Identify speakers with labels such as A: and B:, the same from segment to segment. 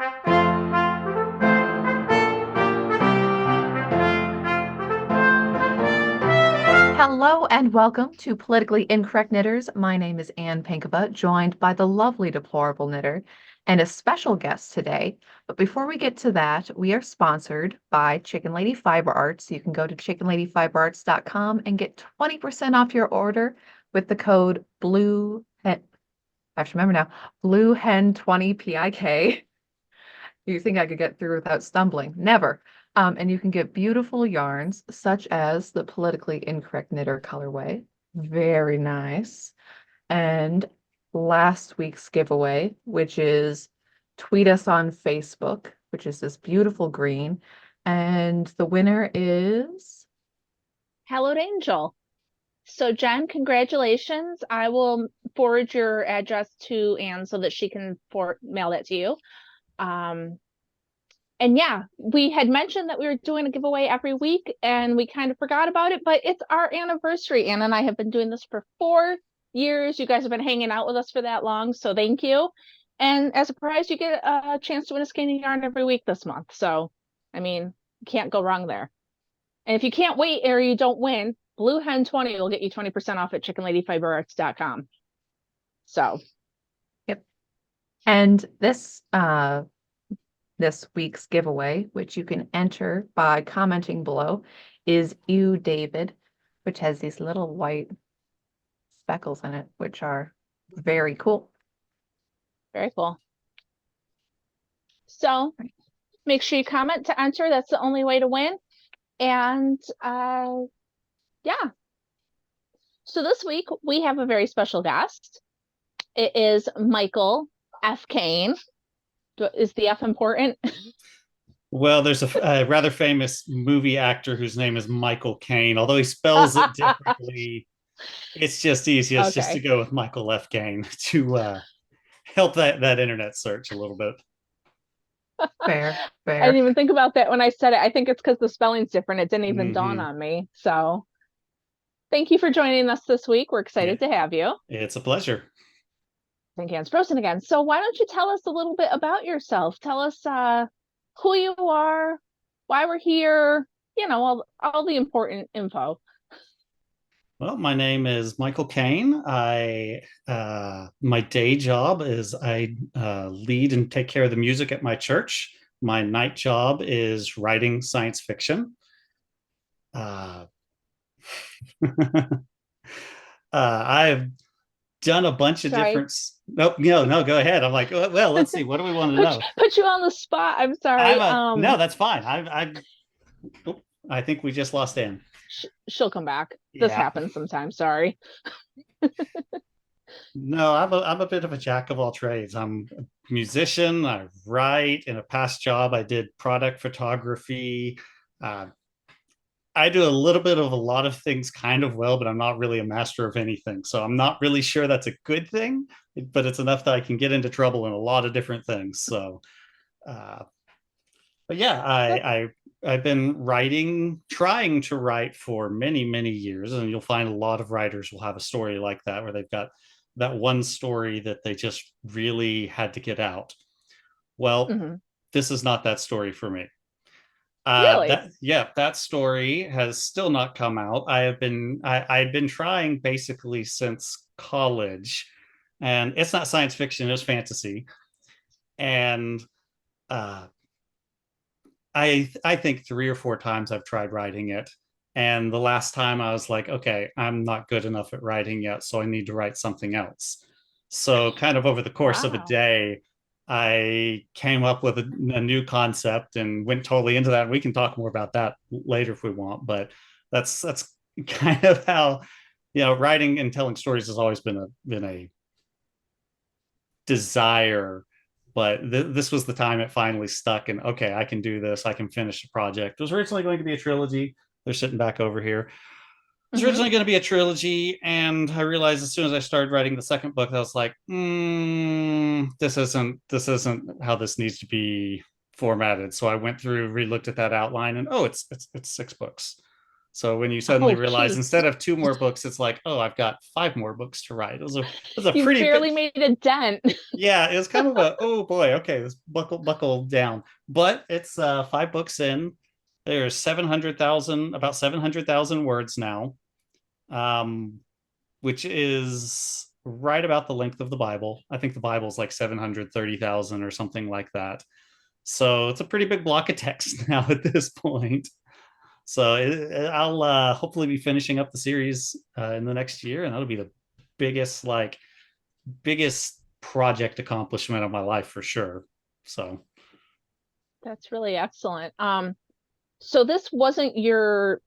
A: Hello and welcome to Politically Incorrect Knitters. My name is Anne Pinkava, joined by the lovely Deplorable Knitter and a special guest today. But before we get to that, we are sponsored by Chicken Lady Fiber Arts. You can go to chickenladyfiberarts.com and get 20% off your order with the code BLUE. I have to remember now, Blue Hen 20 PIK. You think I could get through without stumbling? Never. And you can get beautiful yarns such as the Politically Incorrect Knitter colorway. Very nice. And last week's giveaway, which is tweet us on Facebook, which is this beautiful green. And the winner is
B: Hallowed Angel. So Jen, congratulations. I will forward your address to Anne so that she can mail that to you. And yeah, we had mentioned that we were doing a giveaway every week and we kind of forgot about it, but it's our anniversary. Anne and I have been doing this for 4 years. You guys have been hanging out with us for that long, so thank you. And as a prize, you get a chance to win a skein yarn every week this month. So, I mean, you can't go wrong there. And if you can't wait or you don't win, Blue Hen 20 will get you 20% off at chickenladyfiberarts.com. So,
A: yep. And this week's giveaway, which you can enter by commenting below, is You David, which has these little white speckles in it, which are very cool.
B: Very cool. So make sure you comment to enter. That's the only way to win. And yeah. So this week we have a very special guest. It is Michael F. Kane. Is the F important?
C: Well, there's a rather famous movie actor whose name is Michael Kane, although he spells it differently. It's just easiest just to go with Michael F. Kane to help that internet search a little bit.
A: Fair.
B: I didn't even think about that when I said it. I think it's because the spelling's different. It didn't even dawn on me. So thank you for joining us this week. We're excited to have you.
C: It's a pleasure.
B: Thank you. It's Frozen again. So why don't you tell us a little bit about yourself? Tell us who you are, why we're here, all the important info.
C: Well, my name is Michael Kane. My day job is I lead and take care of the music at my church. My night job is writing science fiction. I've done a bunch of different. No, go ahead. I'm like, well, let's see. What do we want to know?
B: Put you on the spot. I'm sorry.
C: No, that's fine. I think we just lost Anne.
B: She'll come back. This happens sometimes. Sorry.
C: No, I'm a bit of a jack of all trades. I'm a musician. I write. In a past job, I did product photography. I do a little bit of a lot of things kind of well, but I'm not really a master of anything. So I'm not really sure that's a good thing, but it's enough that I can get into trouble in a lot of different things. So, but yeah, I've been trying to write for many, many years. And you'll find a lot of writers will have a story like that, where they've got that one story that they just really had to get out. Well, this is not that story for me.
B: Really?
C: That story has still not come out. I've been trying basically since college, and it's not science fiction, it's fantasy. And I think 3 or 4 times I've tried writing it. And the last time I was like, okay, I'm not good enough at writing yet, so I need to write something else. So kind of over the course of a day, I came up with a new concept and went totally into that. We can talk more about that later if we want, but that's kind of how, writing and telling stories has always been a desire. But this was the time it finally stuck, and okay, I can do this. I can finish the project. It was originally going to be a trilogy. They're sitting back over here. It was originally going to be a trilogy, and I realized as soon as I started writing the second book, I was like, this isn't how this needs to be formatted. So I went through, re-looked at that outline, and it's 6 books. So when you suddenly
B: Oh,
C: realize
B: geez.
C: instead of 2 more books, it's like, oh, I've got 5 more books to write. It was a
B: You
C: pretty big,
B: barely made a dent.
C: yeah, it was kind of a, oh boy, okay, let's buckle down. But it's 5 books in. There's 700,000, about 700,000 words now, which is right about the length of the Bible. I think the Bible's like 730,000 or something like that. So it's a pretty big block of text now at this point. So I'll hopefully be finishing up the series in the next year, and that'll be the biggest project accomplishment of my life for sure. So
B: That's really excellent. So this wasn't your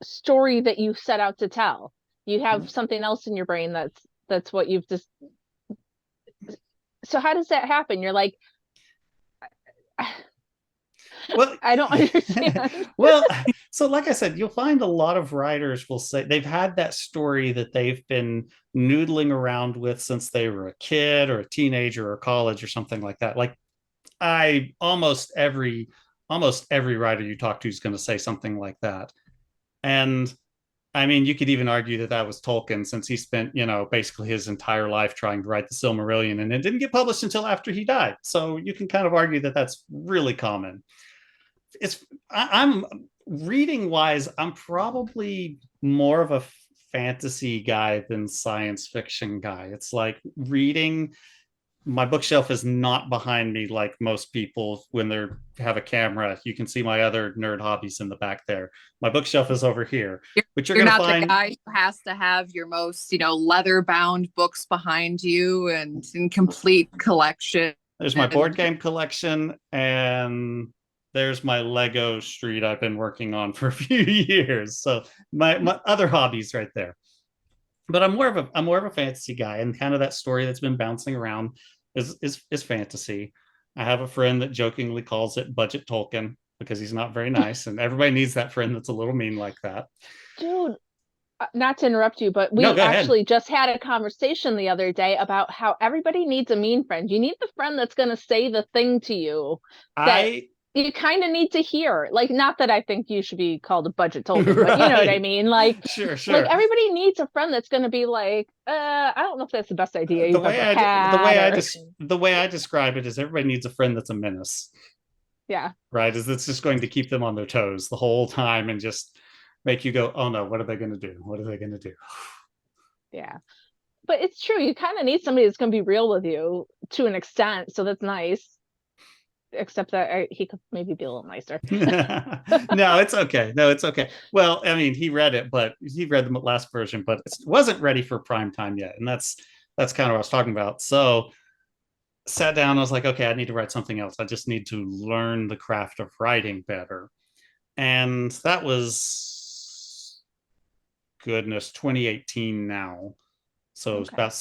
B: story that you set out to tell. You have something else in your brain that's what you've just. So how does that happen? You're like,
C: well,
B: I don't understand.
C: well, so like I said, you'll find a lot of writers will say they've had that story that they've been noodling around with since they were a kid or a teenager or college or something like that. Like I almost every writer you talk to is going to say something like that. And I mean, you could even argue that that was Tolkien, since he spent, basically his entire life trying to write the Silmarillion, and it didn't get published until after he died. So you can kind of argue that that's really common. I'm reading wise, I'm probably more of a fantasy guy than science fiction guy. It's like reading, my bookshelf is not behind me like most people when they have a camera. You can see my other nerd hobbies in the back there. My bookshelf is over here, but you're
D: You're
C: going to
D: not the
C: find
D: guy who has to have your most, leather bound books behind you and in complete collection.
C: there's my board game collection, and there's my Lego street I've been working on for a few years. So my other hobbies right there. But I'm more of a fantasy guy, and kind of that story that's been bouncing around is fantasy. I have a friend that jokingly calls it budget Tolkien because he's not very nice, and everybody needs that friend that's a little mean like that.
B: Dude, not to interrupt you, but we
C: No, go ahead.
B: actually just had a conversation the other day about how everybody needs a mean friend. You need the friend that's going to say the thing to you that you kind of need to hear. Like, not that I think you should be called a budget Tolkien, but you know what I mean? Like,
C: sure.
B: Like everybody needs a friend that's going to be like, I don't know if that's the best idea you've ever had.
C: The way I describe it is everybody needs a friend that's a menace.
B: Yeah.
C: Right? It's just going to keep them on their toes the whole time and just make you go, oh no, what are they going to do? What are they going to do?
B: Yeah. But it's true. You kind of need somebody that's going to be real with you to an extent. So that's nice. Except that he could maybe be a little nicer.
C: No, it's okay. Well, I mean, he read the last version, but it wasn't ready for prime time yet. And that's kind of what I was talking about. So sat down, I was like, okay, I need to write something else. I just need to learn the craft of writing better. And that was, goodness, 2018 now. So it was about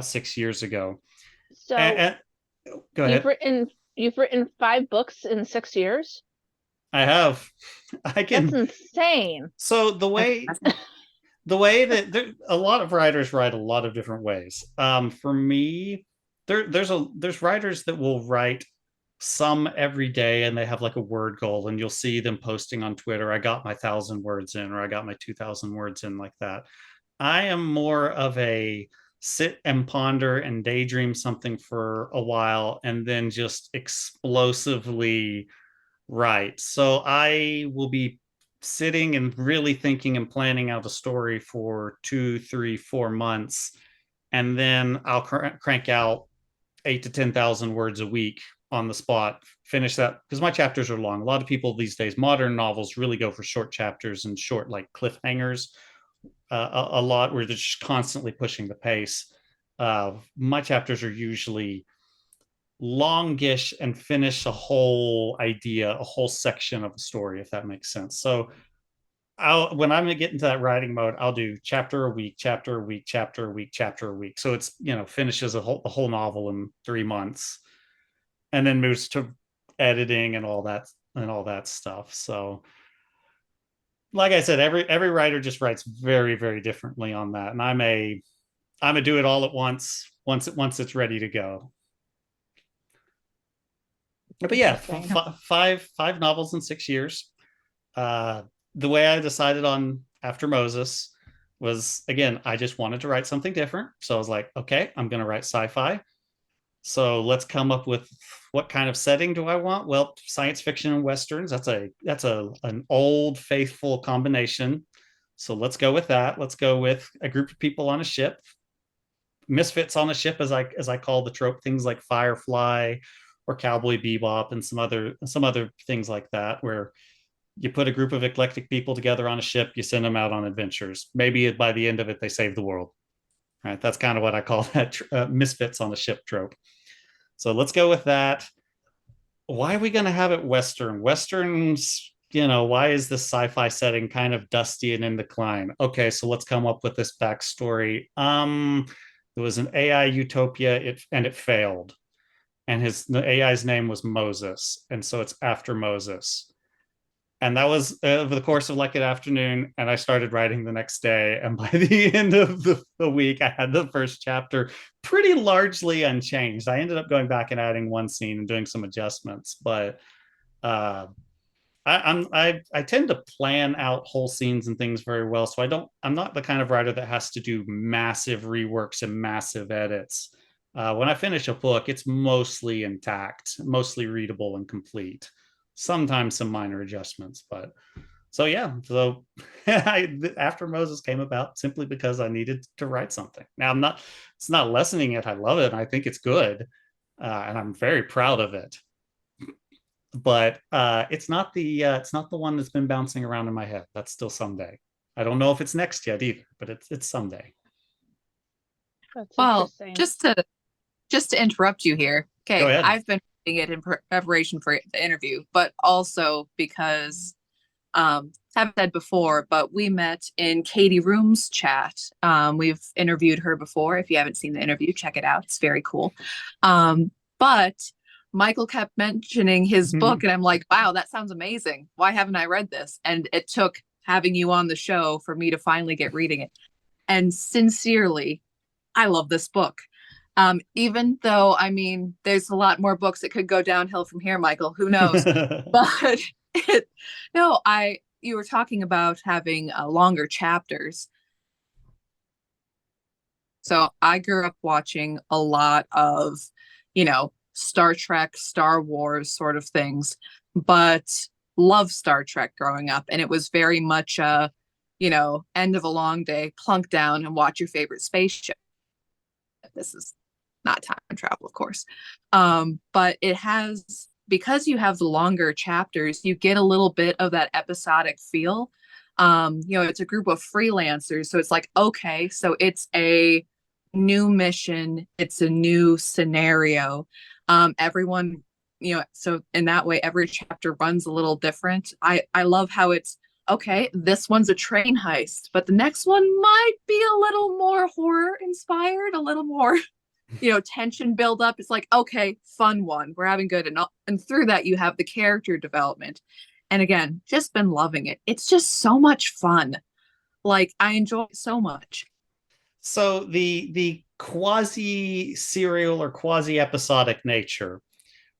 C: 6 years ago.
B: So
C: go ahead.
B: You've written 5 books in 6 years?
C: I have.
B: That's insane.
C: So the way that a lot of writers write a lot of different ways. For me, there's writers that will write some every day, and they have like a word goal, and you'll see them posting on Twitter, I got my 1,000 words in, or I got my 2,000 words in, like that. I am more of a sit and ponder and daydream something for a while and then just explosively write. So I will be sitting and really thinking and planning out a story for 2, 3, 4 months, and then I'll crank out 8 to 10,000 words a week on the spot, finish that, because my chapters are long. A lot of people these days, modern novels, really go for short chapters and short like cliffhangers. A lot where they're just constantly pushing the pace. My chapters are usually longish and finish a whole idea, a whole section of a story, if that makes sense. So when I'm gonna get into that writing mode, I'll do chapter a week, chapter a week, chapter a week, chapter a week. So it's, finishes a whole novel in 3 months, and then moves to editing and all that stuff. So like I said, every writer just writes very, very differently on that. And I'm a do it all at once it's ready to go. But yeah, five novels in 6 years. the way I decided on After Moses was, again, I just wanted to write something different. So I was like, okay, I'm going to write sci-fi. So let's come up with what kind of setting do I want? Well, science fiction and westerns. That's an old faithful combination. So let's go with that. Let's go with a group of people on a ship, misfits on a ship, as I call the trope, things like Firefly or Cowboy Bebop and some other things like that, where you put a group of eclectic people together on a ship, you send them out on adventures. Maybe by the end of it, they save the world. Right? That's kind of what I call that misfits on a ship trope. So let's go with that. Why are we going to have it Western? Westerns, why is this sci-fi setting kind of dusty and in decline? Okay, so let's come up with this backstory. There was an AI utopia, and it failed. And the AI's name was Moses. And so it's after Moses. And that was over the course of like an afternoon. And I started writing the next day. And by the end of the week, I had the first chapter pretty largely unchanged. I ended up going back and adding one scene and doing some adjustments. But I tend to plan out whole scenes and things very well. So I'm not the kind of writer that has to do massive reworks and massive edits. When I finish a book, it's mostly intact, mostly readable and complete. Sometimes some minor adjustments, but so yeah. So After Moses came about simply because I needed to write something. Now it's not lessening it. I love it. I think it's good, and I'm very proud of it. But it's not the one that's been bouncing around in my head. That's still someday. I don't know if it's next yet either, but it's someday.
B: That's
D: Well,
B: interesting.
D: just to interrupt you here.
C: Go
D: Okay,
C: ahead.
D: I've been reading it in preparation for the interview, but also because haven't said before, but we met in Katie Room's chat. We've interviewed her before. If you haven't seen the interview, check it out. It's very cool. But Michael kept mentioning his book, and I'm like, wow, that sounds amazing. Why haven't I read this? And it took having you on the show for me to finally get reading it. And sincerely, I love this book. Even though, I mean, there's a lot more books that could go downhill from here, Michael. Who knows? But no, you were talking about having longer chapters. So I grew up watching a lot of, Star Trek, Star Wars sort of things, but love Star Trek growing up. And it was very much end of a long day, plunk down and watch your favorite spaceship. This is not time travel, of course. But it has, because you have the longer chapters, you get a little bit of that episodic feel. It's a group of freelancers. So it's like, okay, so it's a new mission, it's a new scenario. Everyone, so in that way, every chapter runs a little different. I love how it's, okay, this one's a train heist, but the next one might be a little more horror inspired, a little more tension build up. It's like, okay, fun one, we're having good, and through that you have the character development. And again, just been loving it. It's just so much fun. Like, I enjoy it so much.
C: So the quasi serial or quasi episodic nature,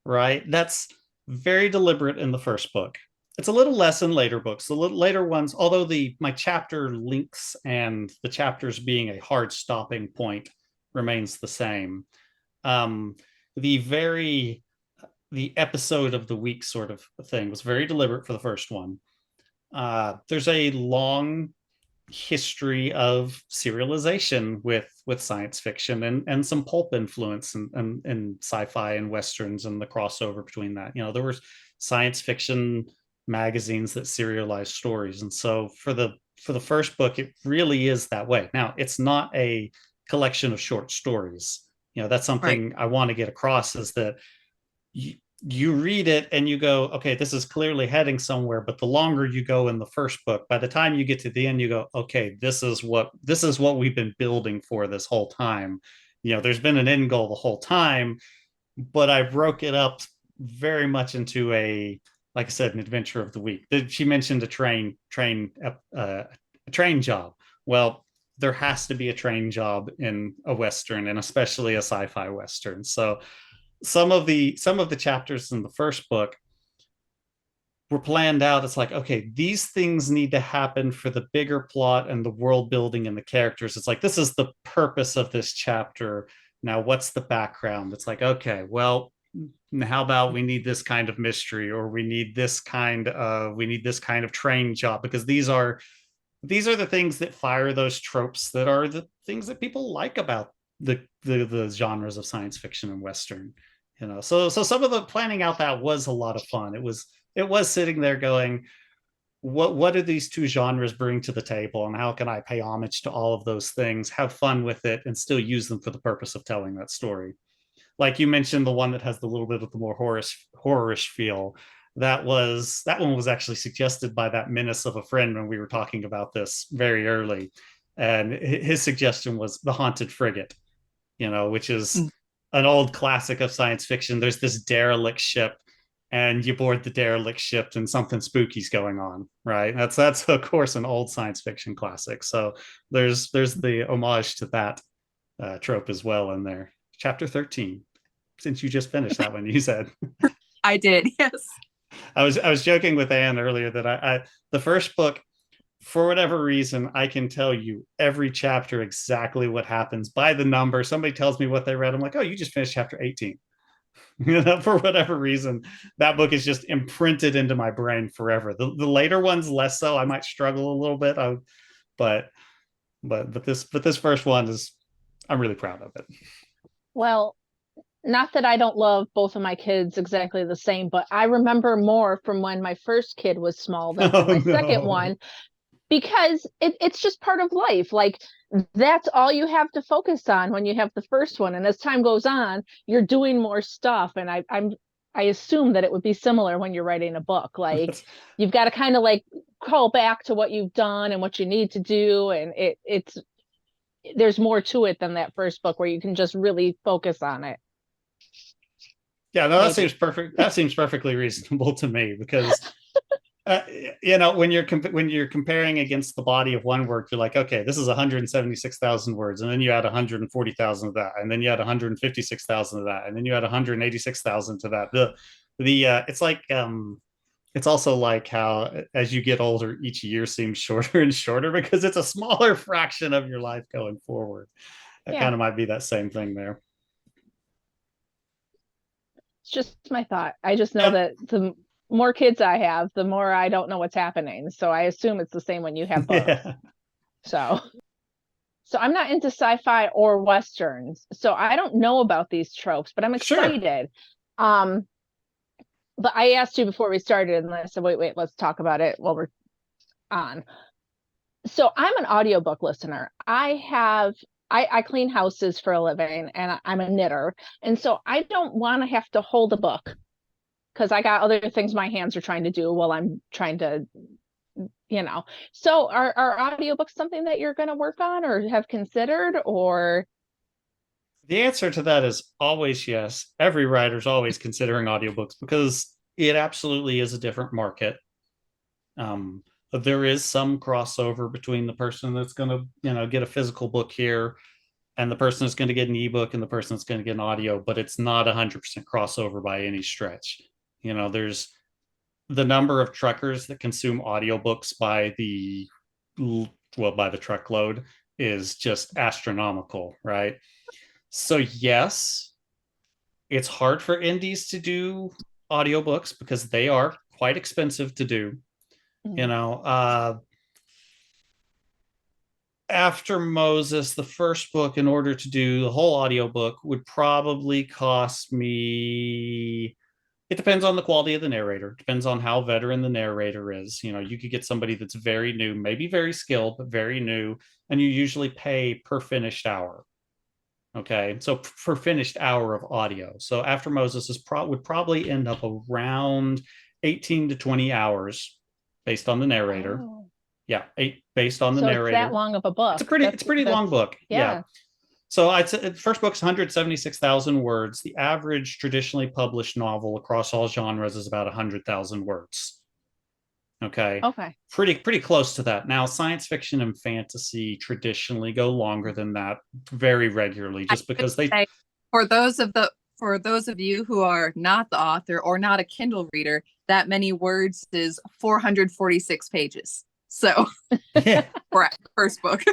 C: right? That's very deliberate in the first book. It's a little less in later books. The later ones, although my chapter links and the chapters being a hard stopping point remains the same. The episode of the week sort of thing was very deliberate for the first one. There's a long history of serialization with science fiction and some pulp influence and sci-fi and westerns and the crossover between that. There were science fiction magazines that serialized stories, and so for the first book, it really is that way. Now, it's not a collection of short stories. That's something I want to get across, is that you read it and you go, okay, this is clearly heading somewhere. But the longer you go in the first book, by the time you get to the end, you go, okay, this is what we've been building for this whole time. There's been an end goal the whole time, but I broke it up very much into like I said, an adventure of the week. She mentioned a train job. Well, there has to be a train job in a Western, and especially a sci-fi Western. So some of the chapters in the first book, were planned out. It's like, okay, these things need to happen for the bigger plot and the world building and the characters. It's like, this is the purpose of this chapter. Now, what's the background? It's like, okay, well, how about we need this kind of mystery, or we need this kind of train job, because these are the things that fire those tropes that are the things that people like about the genres of science fiction and Western. So some of the planning out that was a lot of fun. It was sitting there going, what do these two genres bring to the table, and how can I pay homage to all of those things, have fun with it, and still use them for the purpose of telling that story. Like you mentioned, the one that has the little bit of the more horrorish feel. That one was actually suggested by that menace of a friend when we were talking about this very early, and his suggestion was the Haunted Frigate, which is an old classic of science fiction. There's this derelict ship, and you board the derelict ship, and something spooky's going on, right? That's of course an old science fiction classic. So there's the homage to that trope as well in there. Chapter 13. Since you just finished that one, you said.
D: I did, yes.
C: I was joking with Anne earlier that I the first book, for whatever reason, I can tell you every chapter exactly what happens by the number. Somebody tells me what they read, I'm like, oh, you just finished chapter 18. For whatever reason, that book is just imprinted into my brain forever. The later ones less so. I might struggle a little bit, but this first one is, I'm really proud of it.
B: Well, not that I don't love both of my kids exactly the same, but I remember more from when my first kid was small than from my second one, because it's just part of life. Like, that's all you have to focus on when you have the first one. And as time goes on, you're doing more stuff. And I assume that it would be similar when you're writing a book. Like, you've got to kind of like call back to what you've done and what you need to do. And there's more to it than that first book where you can just really focus on it.
C: Yeah, no, that seems perfect. That seems perfectly reasonable to me, because when you're comparing against the body of one work, you're like, okay, this is 176,000 words, and then you add 140,000 of that, and then you add 156,000 of that, and then you add 186,000 to that. It's like it's also like how as you get older, each year seems shorter and shorter because it's a smaller fraction of your life going forward. It kind of might be that same thing there.
B: It's just my thought. I just know that the more kids I have, the more I don't know what's happening. So I assume it's the same when you have both. Yeah. So I'm not into sci-fi or Westerns. So I don't know about these tropes, but I'm excited. Sure. But I asked you before we started, and I said, wait, let's talk about it while we're on. So I'm an audiobook listener. I clean houses for a living, and I'm a knitter. And so I don't want to have to hold a book, because I got other things my hands are trying to do while I'm trying to, So are audiobooks something that you're going to work on or have considered, or?
C: The answer to that is always yes. Every writer's always considering audiobooks because it absolutely is a different market. There is some crossover between the person that's going to, get a physical book here and the person that's going to get an ebook and the person that's going to get an audio, but it's not 100% crossover by any stretch. There's the number of truckers that consume audiobooks by the truckload is just astronomical, right? So yes, it's hard for indies to do audiobooks because they are quite expensive to do. After Moses, the first book, in order to do the whole audiobook, would probably cost me, it depends on the quality of the narrator, depends on how veteran the narrator is. You could get somebody that's very new, maybe very skilled, but very new, and you usually pay per finished hour. Okay, so for finished hour of audio. So After Moses would probably end up around 18 to 20 hours based on the narrator. Oh. Yeah, based on the narrator. It's
B: that long of a book.
C: It's a pretty long book. Yeah. So I'd say the first book's 176,000 words. The average traditionally published novel across all genres is about 100,000 words. Okay. Pretty close to that. Now, science fiction and fantasy traditionally go longer than that very regularly, just because they.
D: For those of you who are not the author or not a Kindle reader, that many words is 446 pages. So
C: Yeah.
D: for the first book.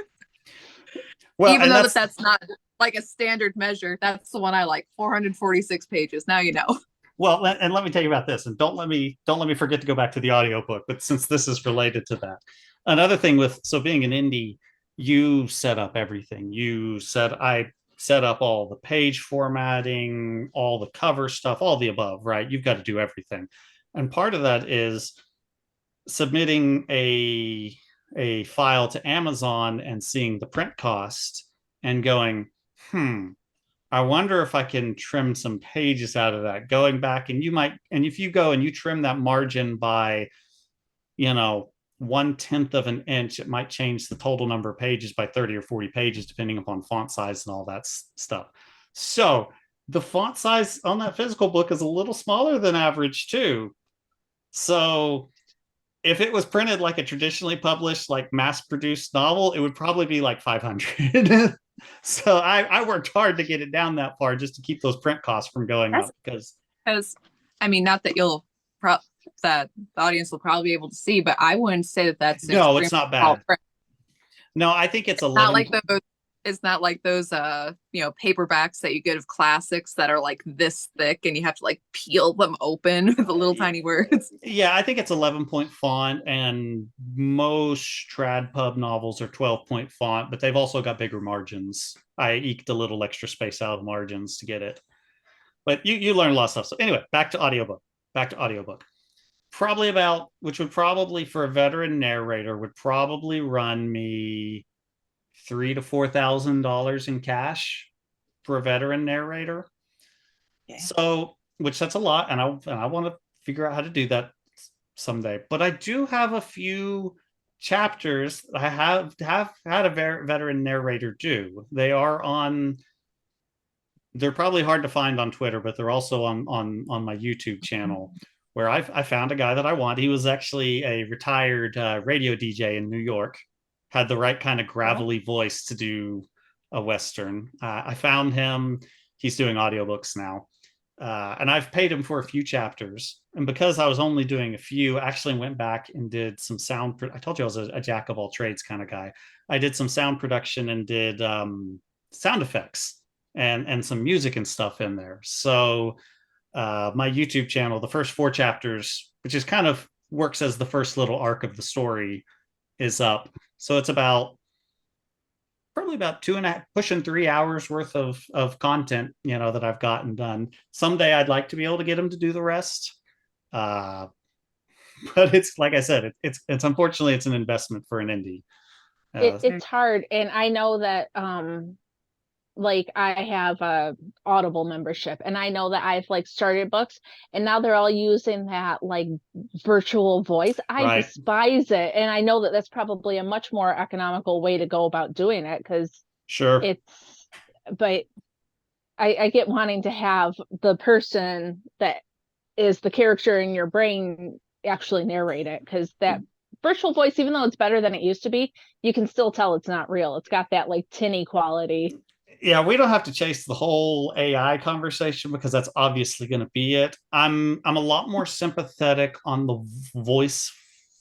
C: Well,
D: Even
C: and
D: though that's not like a standard measure, that's the one I like. 446 pages. Now you know.
C: well, and let me tell you about this, and don't let me forget to go back to the audiobook, but since this is related to that. Another thing with being an indie, you set up everything. I set up all the page formatting, all the cover stuff, all the above, right? You've got to do everything. And part of that is submitting a file to Amazon and seeing the print cost and going, I wonder if I can trim some pages out of that. Going back, and if you go and you trim that margin by, 1/10 of an inch, it might change the total number of pages by 30 or 40 pages, depending upon font size and all that stuff. So the font size on that physical book is a little smaller than average too. So if it was printed like a traditionally published, like mass-produced novel, it would probably be like 500. So I worked hard to get it down that far just to keep those print costs from going up. Because
D: I mean, not that that the audience will probably be able to see, but I wouldn't say that that's
C: no, it's not bad.
D: print.
C: No, I think it's 11.
D: Not like those. It's not like those paperbacks that you get of classics that are like this thick and you have to like peel them open with the little tiny words.
C: Yeah, I think it's 11-point font, and most trad pub novels are 12-point font, but they've also got bigger margins. I eked a little extra space out of the margins to get it. But you learn a lot of stuff. So anyway, back to audiobook. Which would probably for a veteran narrator would probably run me $3,000 to $4,000 in cash for a veteran narrator. Yeah. So, which that's a lot, and I want to figure out how to do that someday. But I do have a few chapters I have had a veteran narrator do. They're probably hard to find on Twitter, but they're also on my YouTube channel, where I found a guy that I want. He was actually a retired radio DJ in New York, had the right kind of gravelly voice to do a Western. I found him. He's doing audiobooks now. And I've paid him for a few chapters. And because I was only doing a few, I actually went back and did some sound. I told you I was a jack of all trades kind of guy. I did some sound production and did sound effects and some music and stuff in there. So my YouTube channel, the first 4 chapters, which is kind of works as the first little arc of the story, is up. So it's probably about 2.5, pushing 3 hours worth of content, that I've gotten done. Someday I'd like to be able to get him to do the rest. But it's like I said, it's unfortunately it's an investment for an indie.
B: It's hard, and I know that like I have a Audible membership, and I know that I've like started books, and now they're all using that like virtual voice. I despise it, and I know that that's probably a much more economical way to go about doing it, because
C: sure,
B: but I get wanting to have the person that is the character in your brain actually narrate it, because that virtual voice, even though it's better than it used to be, you can still tell it's not real. It's got that like tinny quality.
C: Yeah, we don't have to chase the whole AI conversation, because that's obviously going to be it. I'm a lot more sympathetic on the voice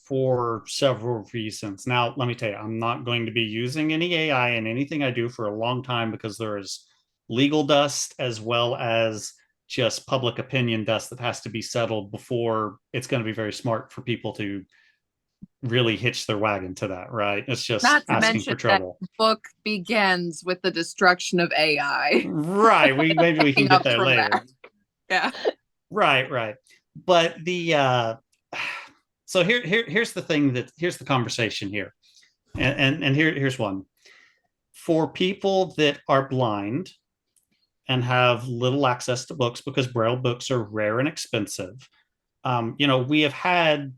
C: for several reasons. Now, let me tell you, I'm not going to be using any AI in anything I do for a long time, because there is legal dust as well as just public opinion dust that has to be settled before it's going to be very smart for people to really hitch their wagon to that, right? It's just
D: not to
C: asking
D: mention
C: for trouble.
D: That book begins with the destruction of AI.
C: Right. Maybe we can get there later. That.
D: Yeah.
C: Right. But the so here's the thing here's the conversation here. And here's one. For people that are blind and have little access to books, because Braille books are rare and expensive, we have had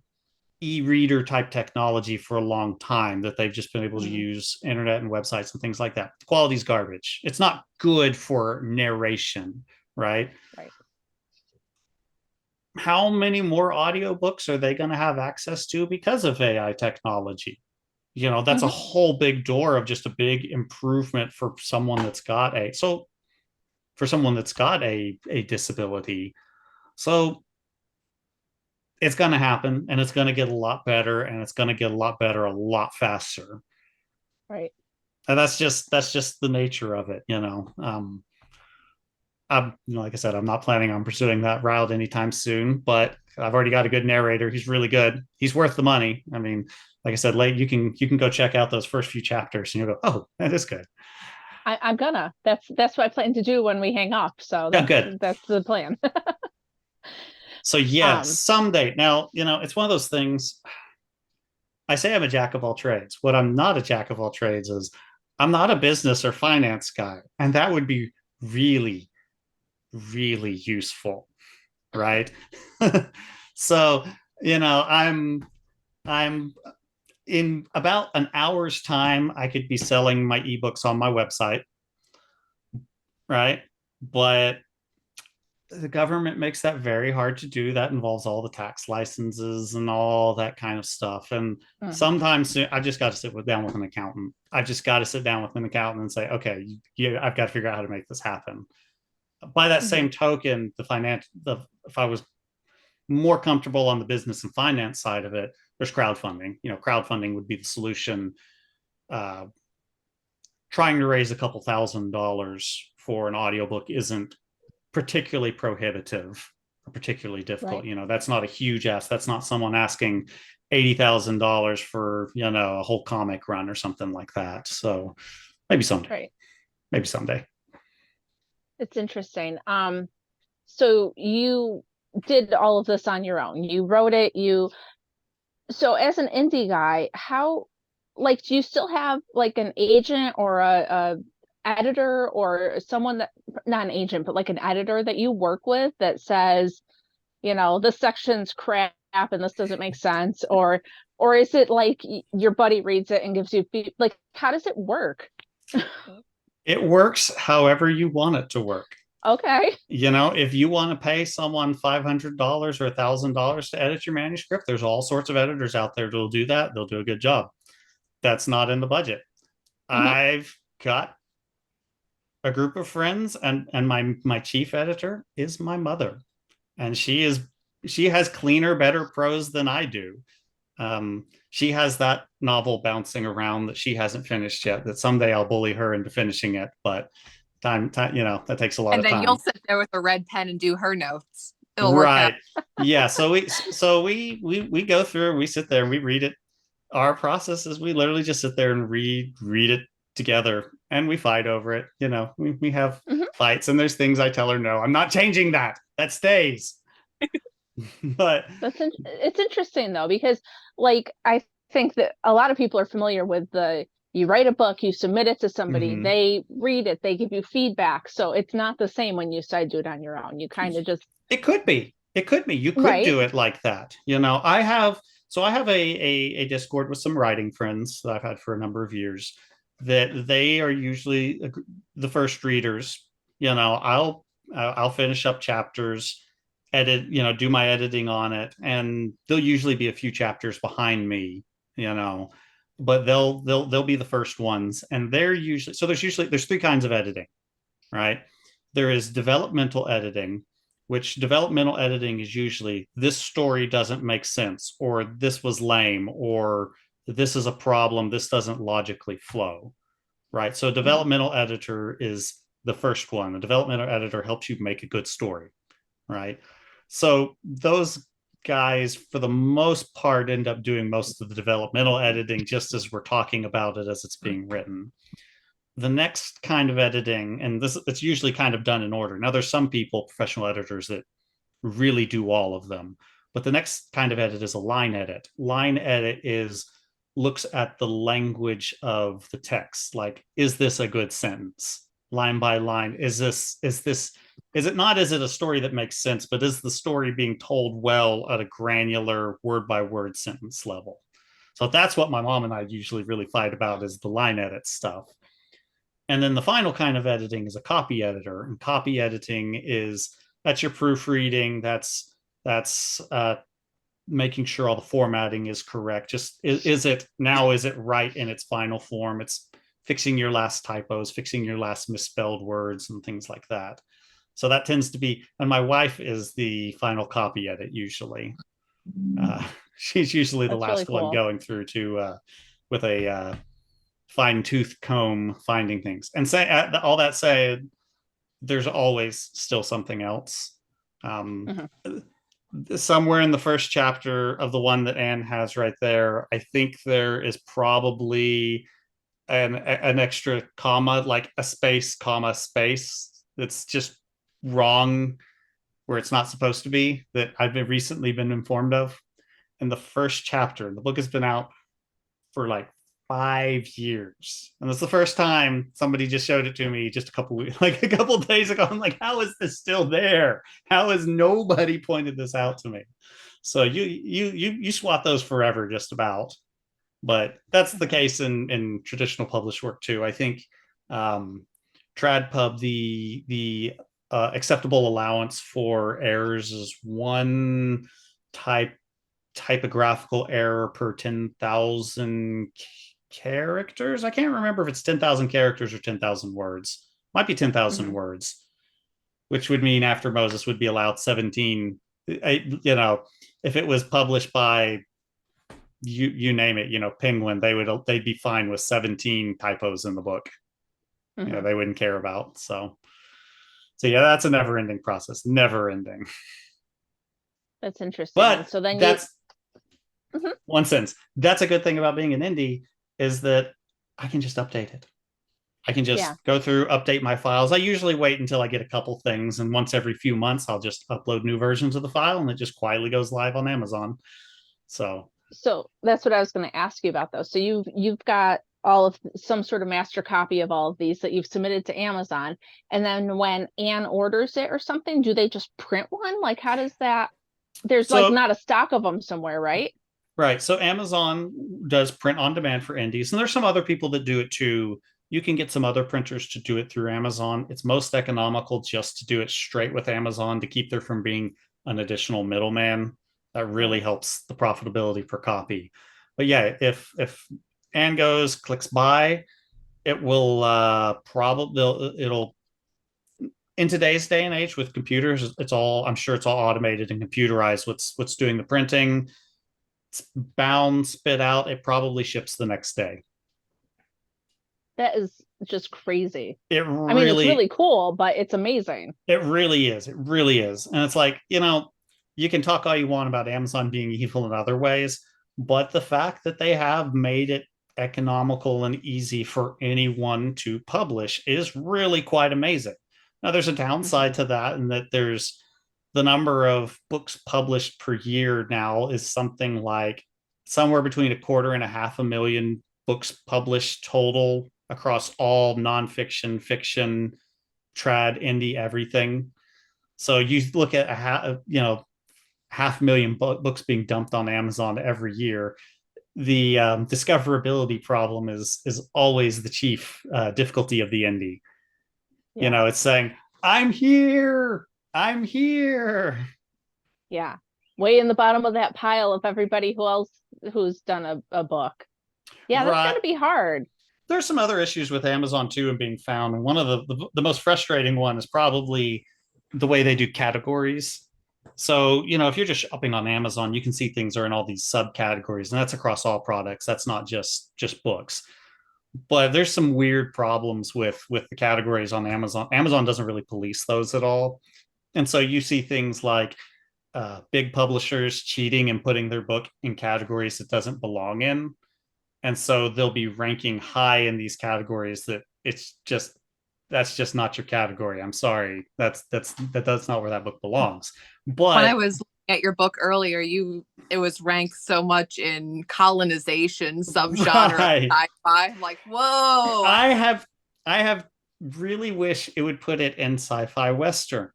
C: e-reader type technology for a long time that they've just been able to use internet and websites and things like that. The quality's garbage. It's not good for narration, right?
B: Right.
C: How many more audiobooks are they going to have access to because of AI technology? That's a whole big door of just a big improvement for someone that's got a disability. So it's going to happen, and it's going to get a lot better, and it's going to get a lot better a lot faster.
B: Right.
C: And that's just the nature of it, I'm, like I said, I'm not planning on pursuing that route anytime soon, but I've already got a good narrator. He's really good. He's worth the money. I mean, like I said, late you can go check out those first few chapters and you'll go, oh, that is good.
B: I'm gonna. That's what I plan to do when we hang up. So
C: Yeah, good.
B: that's the plan.
C: So yeah,
B: Um,
C: someday. Now, it's one of those things. I say I'm a jack of all trades. What I'm not a jack of all trades is I'm not a business or finance guy. And that would be really, really useful, right? So, I'm in about an hour's time, I could be selling my ebooks on my website, right? But the government makes that very hard to do. That involves all the tax licenses and all that kind of stuff. And sometimes I just got to sit down with an accountant. I've just got to sit down with an accountant and say, okay, I've got to figure out how to make this happen. By that same token, if I was more comfortable on the business and finance side of it, there's crowdfunding. Crowdfunding would be the solution. Trying to raise a couple $1,000s for an audiobook isn't particularly prohibitive or particularly difficult.
B: Right.
C: That's not a huge ask. That's not someone asking $80,000 for, a whole comic run or something like that. So maybe someday.
B: Right.
C: Maybe someday.
B: It's interesting. So you did all of this on your own. You wrote it. So as an indie guy, how, like, do you still have like an agent or a editor or someone that, not an agent, but like an editor that you work with that says, this section's crap and this doesn't make sense, or is it like your buddy reads it and gives you like, how does it work?
C: It works however you want it to work.
B: Okay.
C: If you want to pay someone $500 or $1,000 to edit your manuscript, there's all sorts of editors out there that'll do that. They'll do a good job. That's not in the budget. I've got a group of friends, and my chief editor is my mother, and she has cleaner, better prose than I do. She has that novel bouncing around that she hasn't finished yet, that someday I'll bully her into finishing it, but time, that takes a lot of time.
D: And then you'll sit there with a red pen and do her notes. It'll
C: right.
D: work out.
C: Yeah. So we go through, we sit there and we read it. Our process is we literally just sit there and read it together, and we fight over it. We have fights, and there's things I tell her, no, I'm not changing that. That stays. But
B: it's interesting though, because like I think that a lot of people are familiar with you write a book, you submit it to somebody, they read it, they give you feedback. So it's not the same when you decide to do it on your own. You kind of just,
C: it could be you could do it like that. I have a Discord with some writing friends that I've had for a number of years, that they are usually the first readers. I'll finish up chapters, edit, do my editing on it, and they'll usually be a few chapters behind me, but they'll be the first ones, and they're usually, so there's three kinds of editing, right? There is developmental editing, which developmental editing is usually, this story doesn't make sense, or this was lame, or this is a problem, this doesn't logically flow, right? So a developmental editor is the first one. The developmental editor helps you make a good story, right? So those guys, for the most part, end up doing most of the developmental editing just as we're talking about it as it's being written. The next kind of editing, and it's usually kind of done in order. Now, there's some people, professional editors, that really do all of them. But the next kind of edit is a line edit. Line edit looks at the language of the text. Like, is this a good sentence? Line by line, is it a story that makes sense, but is the story being told well at a granular word by word sentence level? So that's what my mom and I usually really fight about, is the line edit stuff. And then the final kind of editing is a copy editor, and copy editing that's your proofreading, that's making sure all the formatting is correct. Just is it right in its final form? It's fixing your last typos, fixing your last misspelled words, and things like that. So that tends to be, and my wife is the final copy edit usually. She's usually the
B: That's really
C: last one
B: cool.
C: going through to with a fine tooth comb finding things. And say all that said, there's always still something else. Somewhere in the first chapter of the one that Anne has right there, I think there is probably an extra comma, like a space, comma, space, that's just wrong where it's not supposed to be, that I've recently been informed of. In the first chapter, the book has been out for like 5 years, and that's the first time somebody just showed it to me just a couple weeks, like a couple days ago. I'm like, how is this still there? How has nobody pointed this out to me? So you swat those forever, just about. But that's the case in traditional published work too. I think TradPub, the acceptable allowance for errors is one typographical error per 10,000 characters. I can't remember if it's 10,000 characters or 10,000 words. Might be 10,000 words, which would mean After Moses would be allowed 17. If it was published by you name it, Penguin, they'd be fine with 17 typos in the book. They wouldn't care about. So yeah, that's a never ending process. Never ending.
B: That's interesting.
C: But
B: so then
C: that's one sense. That's a good thing about being an indie, is that I can just update it. I can just go through, update my files. I usually wait until I get a couple things, and once every few months, I'll just upload new versions of the file, and it just quietly goes live on Amazon. So
B: that's what I was going to ask you about, though. So you've got all of some sort of master copy of all of these that you've submitted to Amazon, and then when Anne orders it or something, do they just print one? Like, how does that? There's like not a stock of them somewhere, right?
C: Right. So Amazon does print on demand for indies, and there's some other people that do it too. You can get some other printers to do it through Amazon. It's most economical just to do it straight with Amazon to keep there from being an additional middleman. That really helps the profitability per copy. But yeah, if Anne goes, clicks buy, it will it'll, in today's day and age with computers, I'm sure it's all automated and computerized. What's doing the printing, it's bound, spit out, it probably ships the next day.
B: That is just crazy.
C: It's
B: really cool, but it's amazing.
C: It really is. It really is. And it's like, you can talk all you want about Amazon being evil in other ways, but the fact that they have made it economical and easy for anyone to publish is really quite amazing. Now, there's a downside to that, in that there's the number of books published per year now is something like somewhere between 250,000 and 500,000 books published total across all nonfiction, fiction, trad, indie, everything. So you look at 500,000 books being dumped on Amazon every year. The discoverability problem is always the chief difficulty of the indie. It's saying, I'm here.
B: Yeah. Way in the bottom of that pile of everybody who's done a book. Yeah, that's going to be hard.
C: There's some other issues with Amazon too and being found. And one of the most frustrating one is probably the way they do categories. So, if you're just shopping on Amazon, you can see things are in all these subcategories, and that's across all products. That's not just books. But there's some weird problems with the categories on Amazon. Amazon doesn't really police those at all. And so you see things like big publishers cheating and putting their book in categories it doesn't belong in. And so they'll be ranking high in these categories that's just not your category. I'm sorry. That's not where that book belongs. But
D: when I was looking at your book earlier, it was ranked so much in colonization subgenre sci-fi. I'm like, whoa.
C: I have really wish it would put it in sci-fi western.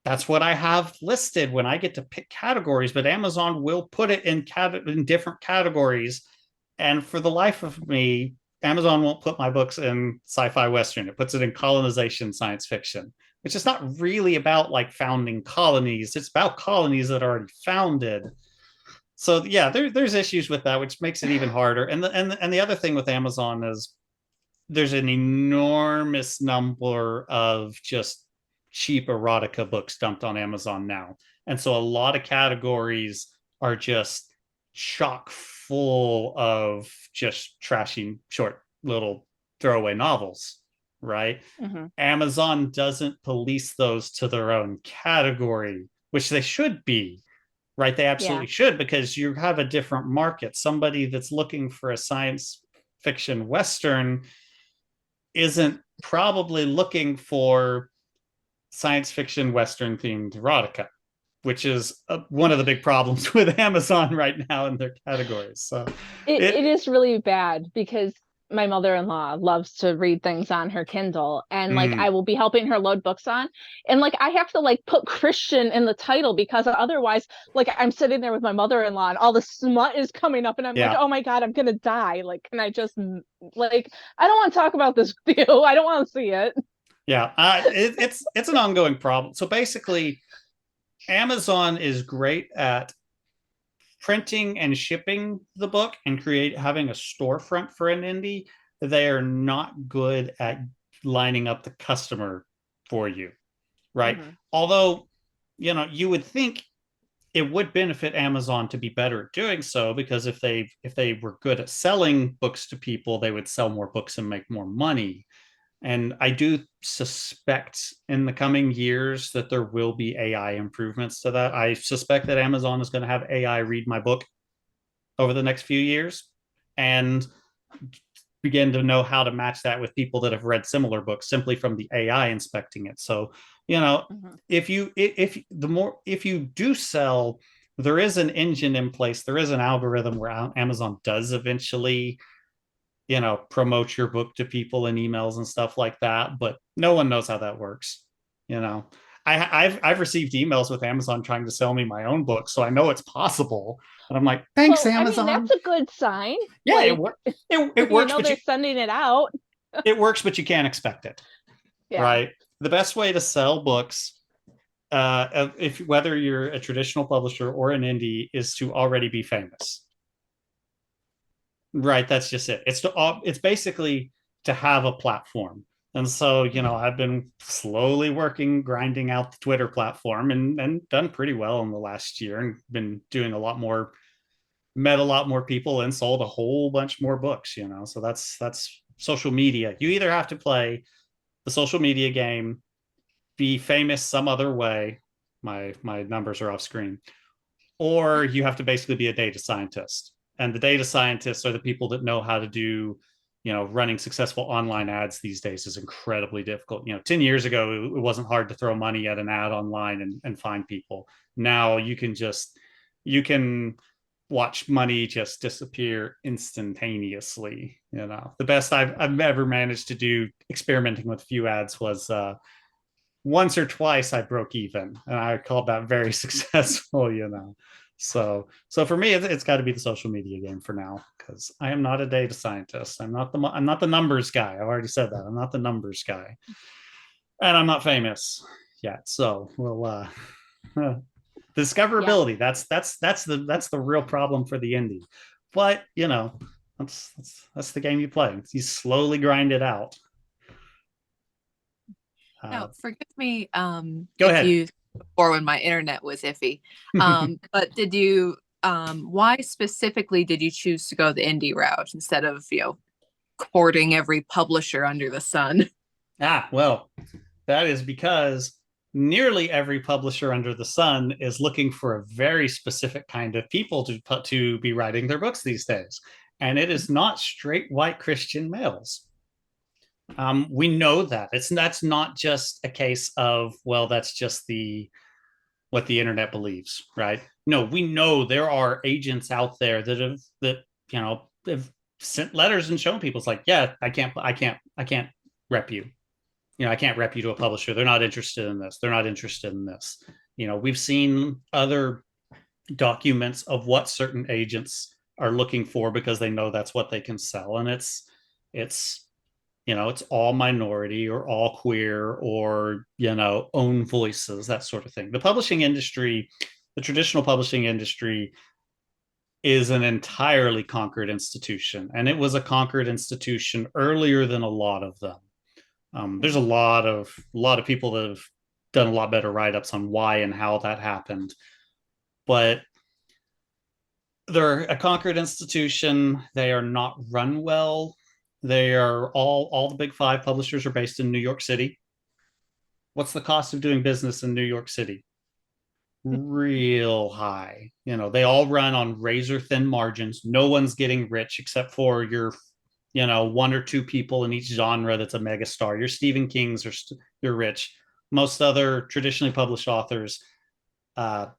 C: That's what I have listed when I get to pick categories, but Amazon will put it in different categories. And for the life of me, Amazon won't put my books in sci-fi western. It puts it in colonization science fiction, which is not really about like founding colonies. It's about colonies that are already founded. So yeah, there's issues with that, which makes it even harder. And the other thing with Amazon is there's an enormous number of just cheap erotica books dumped on Amazon now. And so a lot of categories are just chock full of just trashy short little throwaway novels, right?
B: Mhm.
C: Amazon doesn't police those to their own category, which they should be, right? They absolutely
B: Yeah.
C: should, because you have a different market. Somebody that's looking for a science fiction Western isn't probably looking for science fiction Western themed erotica, which is one of the big problems with Amazon right now in their categories. So
B: It is really bad because my mother-in-law loves to read things on her Kindle, and like
C: mm,
B: I will be helping her load books on, and like I have to like put Christian in the title because otherwise like I'm sitting there with my mother-in-law and all the smut is coming up and I'm like,
C: yeah,
B: oh my God, I'm gonna die. Like, can I just like I don't want to talk about this with you. I don't want to see it.
C: yeah. It's an ongoing problem. So basically, Amazon is great at printing and shipping the book and having a storefront for an indie. They are not good at lining up the customer for you, right?
B: Mm-hmm.
C: Although, you would think it would benefit Amazon to be better at doing so, because if they were good at selling books to people, they would sell more books and make more money. And I do suspect in the coming years that there will be AI improvements to that. I suspect that Amazon is going to have AI read my book over the next few years and begin to know how to match that with people that have read similar books simply from the AI inspecting it. So,
B: Mm-hmm.
C: if you do sell, there is an engine in place, there is an algorithm where Amazon does eventually, promote your book to people in emails and stuff like that, but no one knows how that works. You know, I've received emails with Amazon trying to sell me my own book, so I know it's possible. And I'm like, thanks,
B: Well, I mean,
C: Amazon.
B: that's a good sign.
C: Yeah,
B: Like,
C: it
B: you
C: works,
B: know,
C: but
B: they're sending it out.
C: you can't expect it,
B: Yeah.
C: right? The best way to sell books, if whether you're a traditional publisher or an indie, is to already be famous. Right, that's just it. It's basically to have a platform. And so, I've been slowly grinding out the Twitter platform and done pretty well in the last year, and been doing a lot more, met a lot more people and sold a whole bunch more books. So that's social media. You either have to play the social media game, be famous some other way. My numbers are off screen, or you have to basically be a data scientist. And the data scientists are the people that know how to do, running successful online ads these days is incredibly difficult. 10 years ago, it wasn't hard to throw money at an ad online and find people. Now you can watch money just disappear instantaneously. The best I've ever managed to do experimenting with a few ads was once or twice I broke even, and I called that very successful. So for me, it's got to be the social media game for now, because I am not a data scientist. I'm not the numbers guy. I've already said that. I'm not the numbers guy, and I'm not famous yet. So we'll
B: Yeah.
C: discoverability. That's the real problem for the indie. But that's the game you play. You slowly grind it out.
D: Now, forgive me
C: Go
D: if
C: ahead.
D: you or when my internet was iffy. But did you why specifically did you choose to go the indie route instead of, courting every publisher under the sun?
C: Well, that is because nearly every publisher under the sun is looking for a very specific kind of people to be writing their books these days. And it is not straight white Christian males. We know that that's not just a case of, well, that's just what the internet believes, right? No, we know there are agents out there that have sent letters and shown people, it's like, yeah, I can't rep you. I can't rep you to a publisher. They're not interested in this. They're not interested in this. We've seen other documents of what certain agents are looking for because they know that's what they can sell. And it's all minority or all queer or, own voices, that sort of thing. The traditional publishing industry is an entirely conquered institution. And it was a conquered institution earlier than a lot of them. There's a lot of people that have done a lot better write-ups on why and how that happened, but they're a conquered institution. They are not run well. They are all the big five publishers are based in New York City. What's the cost of doing business in New York City? Real high. You know, they all run on razor thin margins. No one's getting rich except for your, you know, one or two people in each genre that's a megastar. Your Stephen Kings you're rich. Most other traditionally published authors, the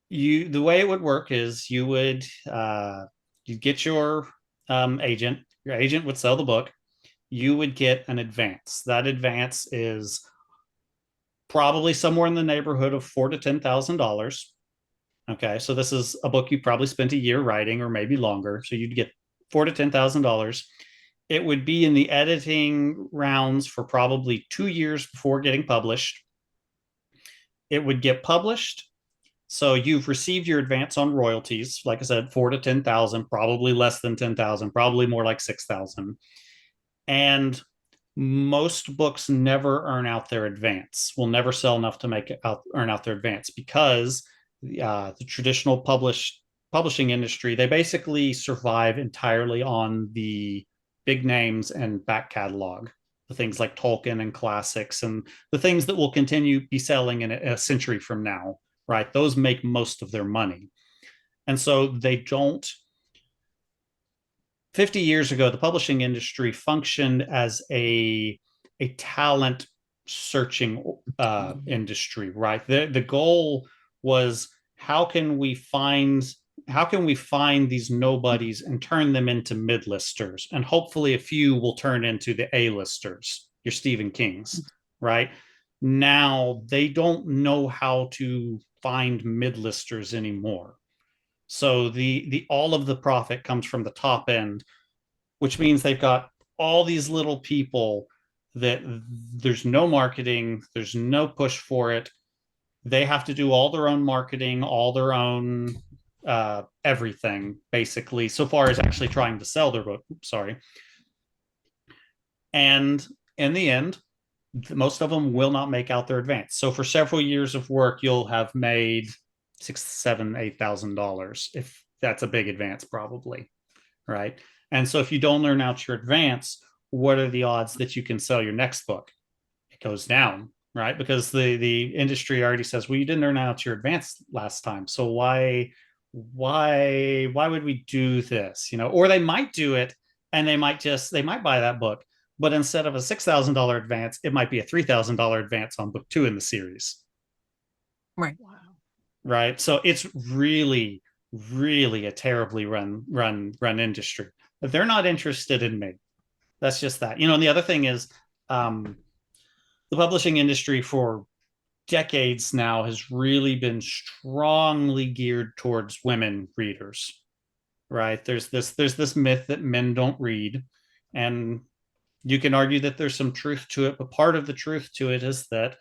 C: way it would work is you'd get your agent. Your agent would sell the book. You would get an advance. That advance is probably somewhere in the neighborhood of $4,000 to $10,000. Okay, so this is a book you probably spent a year writing or maybe longer. So you'd get $4,000 to $10,000. It would be in the editing rounds for probably 2 years before getting published. It would get published. So you've received your advance on royalties, like I said, 4,000 to 10,000, probably less than 10,000, probably more like 6,000. And most books never earn out their advance. Will never sell enough to earn out their advance because the traditional publishing industry, they basically survive entirely on the big names and back catalog, the things like Tolkien and classics, and the things that will continue be selling in a century from now, right? Those make most of their money. And so they don't. 50 years ago, the publishing industry functioned as a talent searching industry, right? The goal was how can we find these nobodies and turn them into mid-listers, and hopefully a few will turn into the A-listers, your Stephen Kings, right? Now they don't know how to find mid-listers anymore. So the all of the profit comes from the top end, which means they've got all these little people that there's no marketing, there's no push for it. They have to do all their own marketing, all their own everything, basically, so far as actually trying to sell their book. Sorry. And in the end, most of them will not make out their advance. So for several years of work, you'll have made $6,000, $7,000, $8,000 if that's a big advance, probably, right? And so if you don't earn out your advance, what are the odds that you can sell your next book? It goes down, right? Because the industry already says, well, you didn't earn out your advance last time, so why would we do this? You know, or they might do it and they might buy that book, but instead of a $6,000 advance, it might be a $3,000 advance on book 2 in the series.
D: Right.
B: Wow.
C: Right. So it's really, really a terribly run industry. But they're not interested in me. That's just that. You know, and the other thing is the publishing industry for decades now has really been strongly geared towards women readers. Right. There's this myth that men don't read. And you can argue that there's some truth to it, but part of the truth to it is that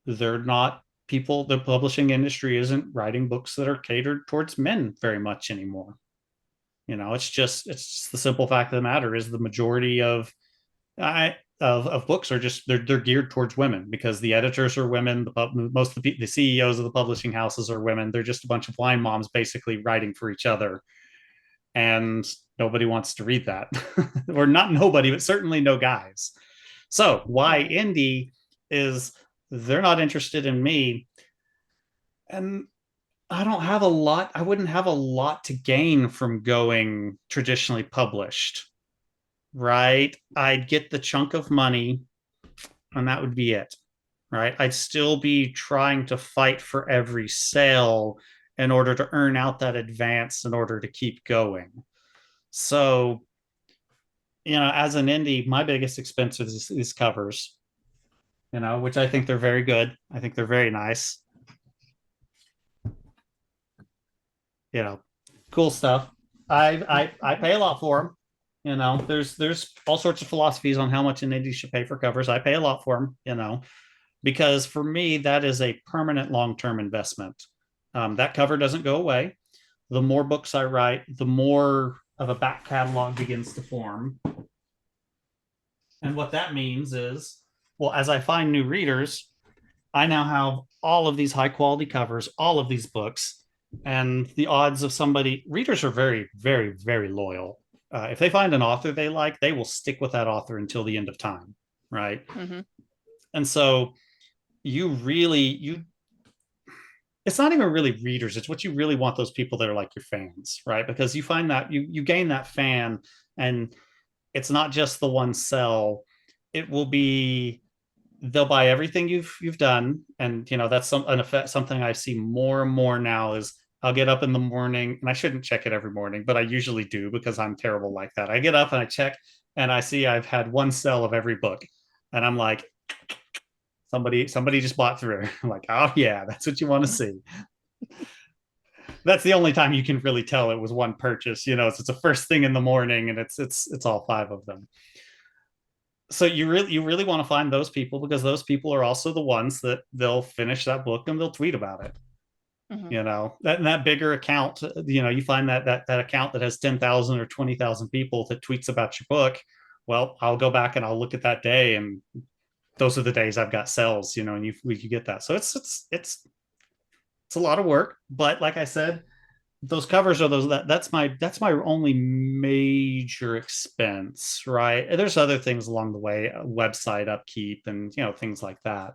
C: they're not the publishing industry isn't writing books that are catered towards men very much anymore. You know, it's just the simple fact of the matter is the majority of books are just they're geared towards women because the editors are women. Most of the CEOs of the publishing houses are women. They're just a bunch of blind moms basically writing for each other, and nobody wants to read that, or not nobody, but certainly no guys. So why indie is they're not interested in me, and I wouldn't have a lot to gain from going traditionally published, right? I'd get the chunk of money and that would be it, right? I'd still be trying to fight for every sale in order to earn out that advance in order to keep going. So, you know, as an indie, my biggest expense is covers, you know, which I think they're very good. I think they're very nice. You know, cool stuff. I pay a lot for them. You know, there's all sorts of philosophies on how much an indie should pay for covers. I pay a lot for them, you know, because for me, that is a permanent long-term investment. That cover doesn't go away. The more books I write, the more of a back catalog begins to form. And what that means is, well, as I find new readers, I now have all of these high quality covers, all of these books And the odds of somebody, readers are very, very, very loyal. If they find an author they like, they will stick with that author until the end of time, right?
B: Mm-hmm.
C: And so you it's not even really readers, it's what you really want, those people that are like your fans, right? Because you find that you gain that fan, and it's not just the one sell. It will be, they'll buy everything you've done. And that's an effect, something I see more and more now is, I'll get up in the morning, and I shouldn't check it every morning, but I usually do because I'm terrible like that. I get up and I check, and I see I've had one sell of every book, and I'm like, somebody just bought through. I'm like, oh yeah, that's what you want to see. That's the only time you can really tell it was one purchase. It's the first thing in the morning, and it's all five of them. So you really want to find those people, because those people are also the ones that they'll finish that book and they'll tweet about it.
B: Mm-hmm.
C: That bigger account, you find that account that has 10,000 or 20,000 people that tweets about your book. Well, I'll go back and I'll look at that day, and those are the days I've got sales, and we could get that. So it's a lot of work, but like I said, those covers are that's my only major expense, right? And there's other things along the way, website upkeep and things like that.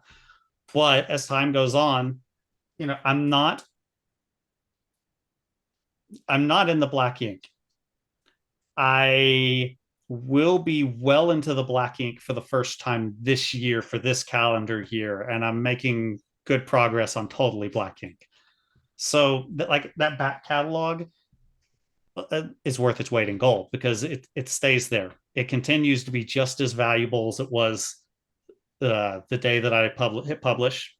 C: But as time goes on, I'm not in the black ink. I will be well into the black ink for the first time this year, for this calendar year, and I'm making good progress on totally black ink. So that back catalog is worth its weight in gold, because it stays there. It continues to be just as valuable as it was the day that I hit publish.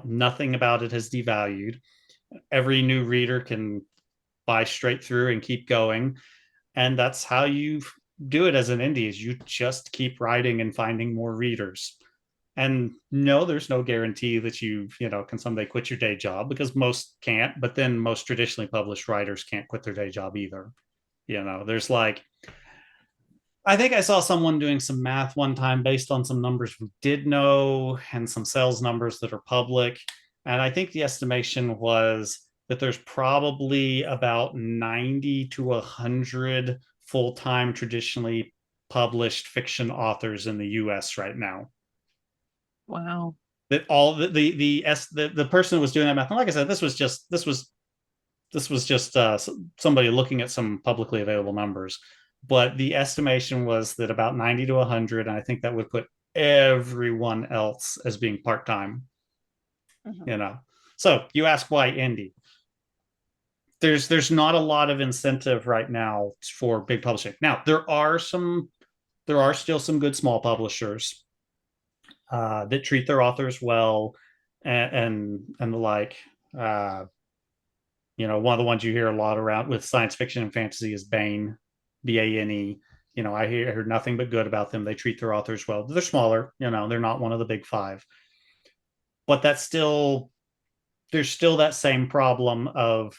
C: Nothing about it has devalued. Every new reader can buy straight through and keep going, and that's how you do it as an indie, is you just keep writing and finding more readers. And no, there's no guarantee that can someday quit your day job, because most can't, but then most traditionally published writers can't quit their day job either. There's I think I saw someone doing some math one time based on some numbers we did know and some sales numbers that are public. And I think the estimation was that there's probably about 90 to 100 full-time traditionally published fiction authors in the US right now.
D: Wow.
C: That all the person who was doing that math, and like I said, this was just somebody looking at some publicly available numbers, but the estimation was that about 90 to 100, and I think that would put everyone else as being part-time.
B: Mm-hmm.
C: So you ask why indie. There's not a lot of incentive right now for big publishing. Now there are still some good small publishers that treat their authors well, and the like. One of the ones you hear a lot around with science fiction and fantasy is Bane, Bane. I heard nothing but good about them. They treat their authors well. They're smaller. They're not one of the big five. But there's still that same problem of,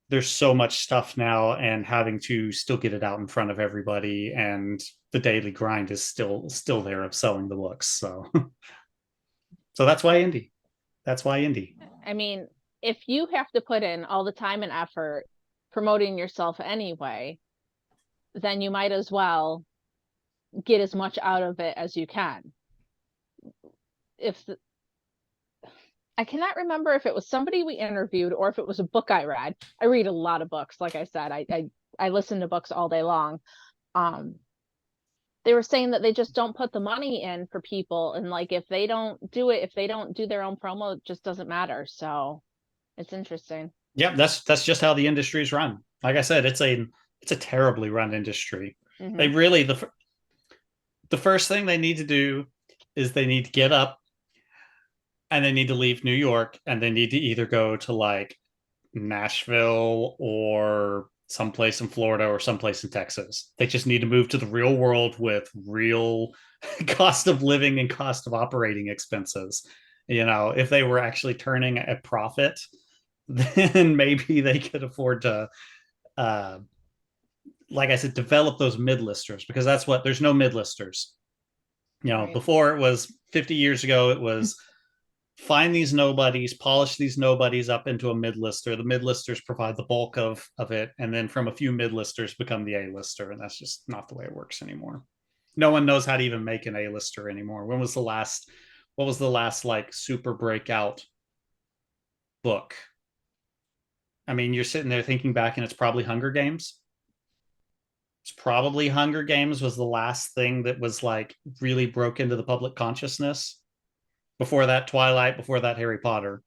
C: there's so much stuff now, and having to still get it out in front of everybody, and the daily grind is still there of selling the books. So so that's why indie.
B: I mean, if you have to put in all the time and effort promoting yourself anyway, then you might as well get as much out of it as you can. I cannot remember if it was somebody we interviewed or if it was a book I read. I read a lot of books. Like I said, I listen to books all day long. They were saying that they just don't put the money in for people, and like if they don't do their own promo, it just doesn't matter. So it's interesting.
C: Yeah, that's just how the industry's run. Like I said, it's a terribly run industry.
B: Mm-hmm.
C: They really, the first thing they need to do is they need to get up, and they need to leave New York, and they need to either go to like Nashville or someplace in Florida or someplace in Texas. They just need to move to the real world with real cost of living and cost of operating expenses. If they were actually turning a profit, then maybe they could afford to, like I said, develop those mid-listers, because there's no mid-listers.
B: Right.
C: Before, it was 50 years ago, it was find these nobodies, polish these nobodies up into a mid-lister. The mid-listers provide the bulk of it, and then from a few mid-listers become the A-lister, and that's just not the way it works anymore. No one knows how to even make an A-lister anymore. What was the last like super breakout book? I mean, you're sitting there thinking back, and it's probably Hunger Games. It's probably Hunger Games was the last thing that was like really broke into the public consciousness. Before that, Twilight. Before that, Harry Potter.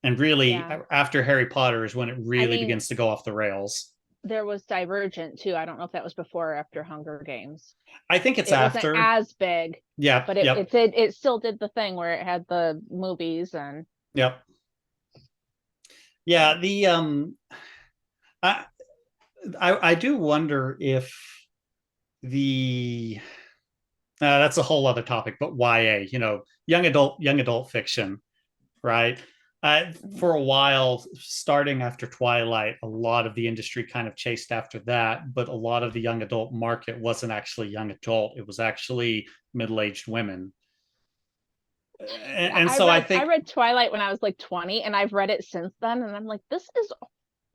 C: And really, after Harry Potter is when it really begins to go off the rails.
B: There was Divergent too. I don't know if that was before or after Hunger Games.
C: I think it's after.
B: It wasn't as big.
C: Yeah,
B: but it still did the thing where it had the movies and.
C: Yep. Yeah, the I do wonder if the that's a whole other topic, but YA, young adult fiction, right? For a while, starting after Twilight, a lot of the industry kind of chased after that, but a lot of the young adult market wasn't actually young adult; it was actually middle-aged women. And so I think
B: I read Twilight when I was like 20, and I've read it since then, and I'm like, this is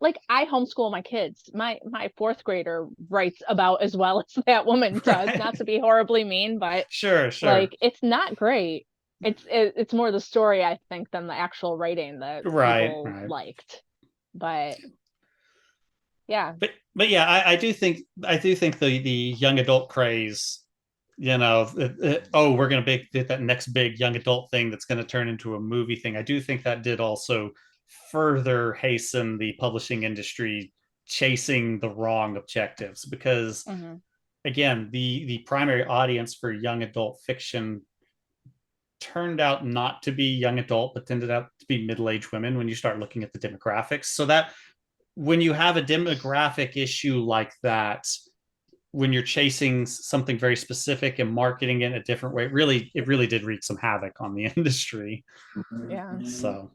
B: like, I homeschool my kids. My fourth grader writes about as well as that woman does. Right. Not to be horribly mean, but
C: sure,
B: like, it's not great. It's more the story, I think, than the actual writing that people liked. But yeah,
C: but yeah, I do think the young adult craze, oh, we're going to get that next big young adult thing that's going to turn into a movie thing. I do think that did also further hasten the publishing industry chasing the wrong objectives, because again, the primary audience for young adult fiction turned out not to be young adult, but tended out to be middle-aged women when you start looking at the demographics. So that when you have a demographic issue like that, when you're chasing something very specific and marketing it in a different way, it really did wreak some havoc on the industry.
B: Yeah.
C: So,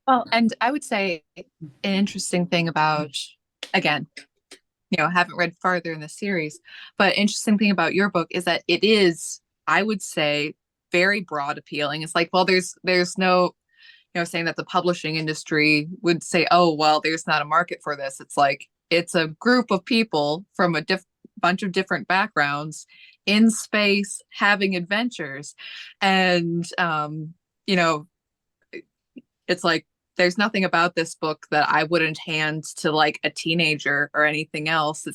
D: well, and I would say an interesting thing about, again, haven't read farther in the series, but interesting thing about your book is that it is, I would say, very broad appealing. It's like, well, there's no, saying that the publishing industry would say, oh, well, there's not a market for this. It's like, it's a group of people from a bunch of different backgrounds in space having adventures. And, it's like, there's nothing about this book that I wouldn't hand to like a teenager or anything else.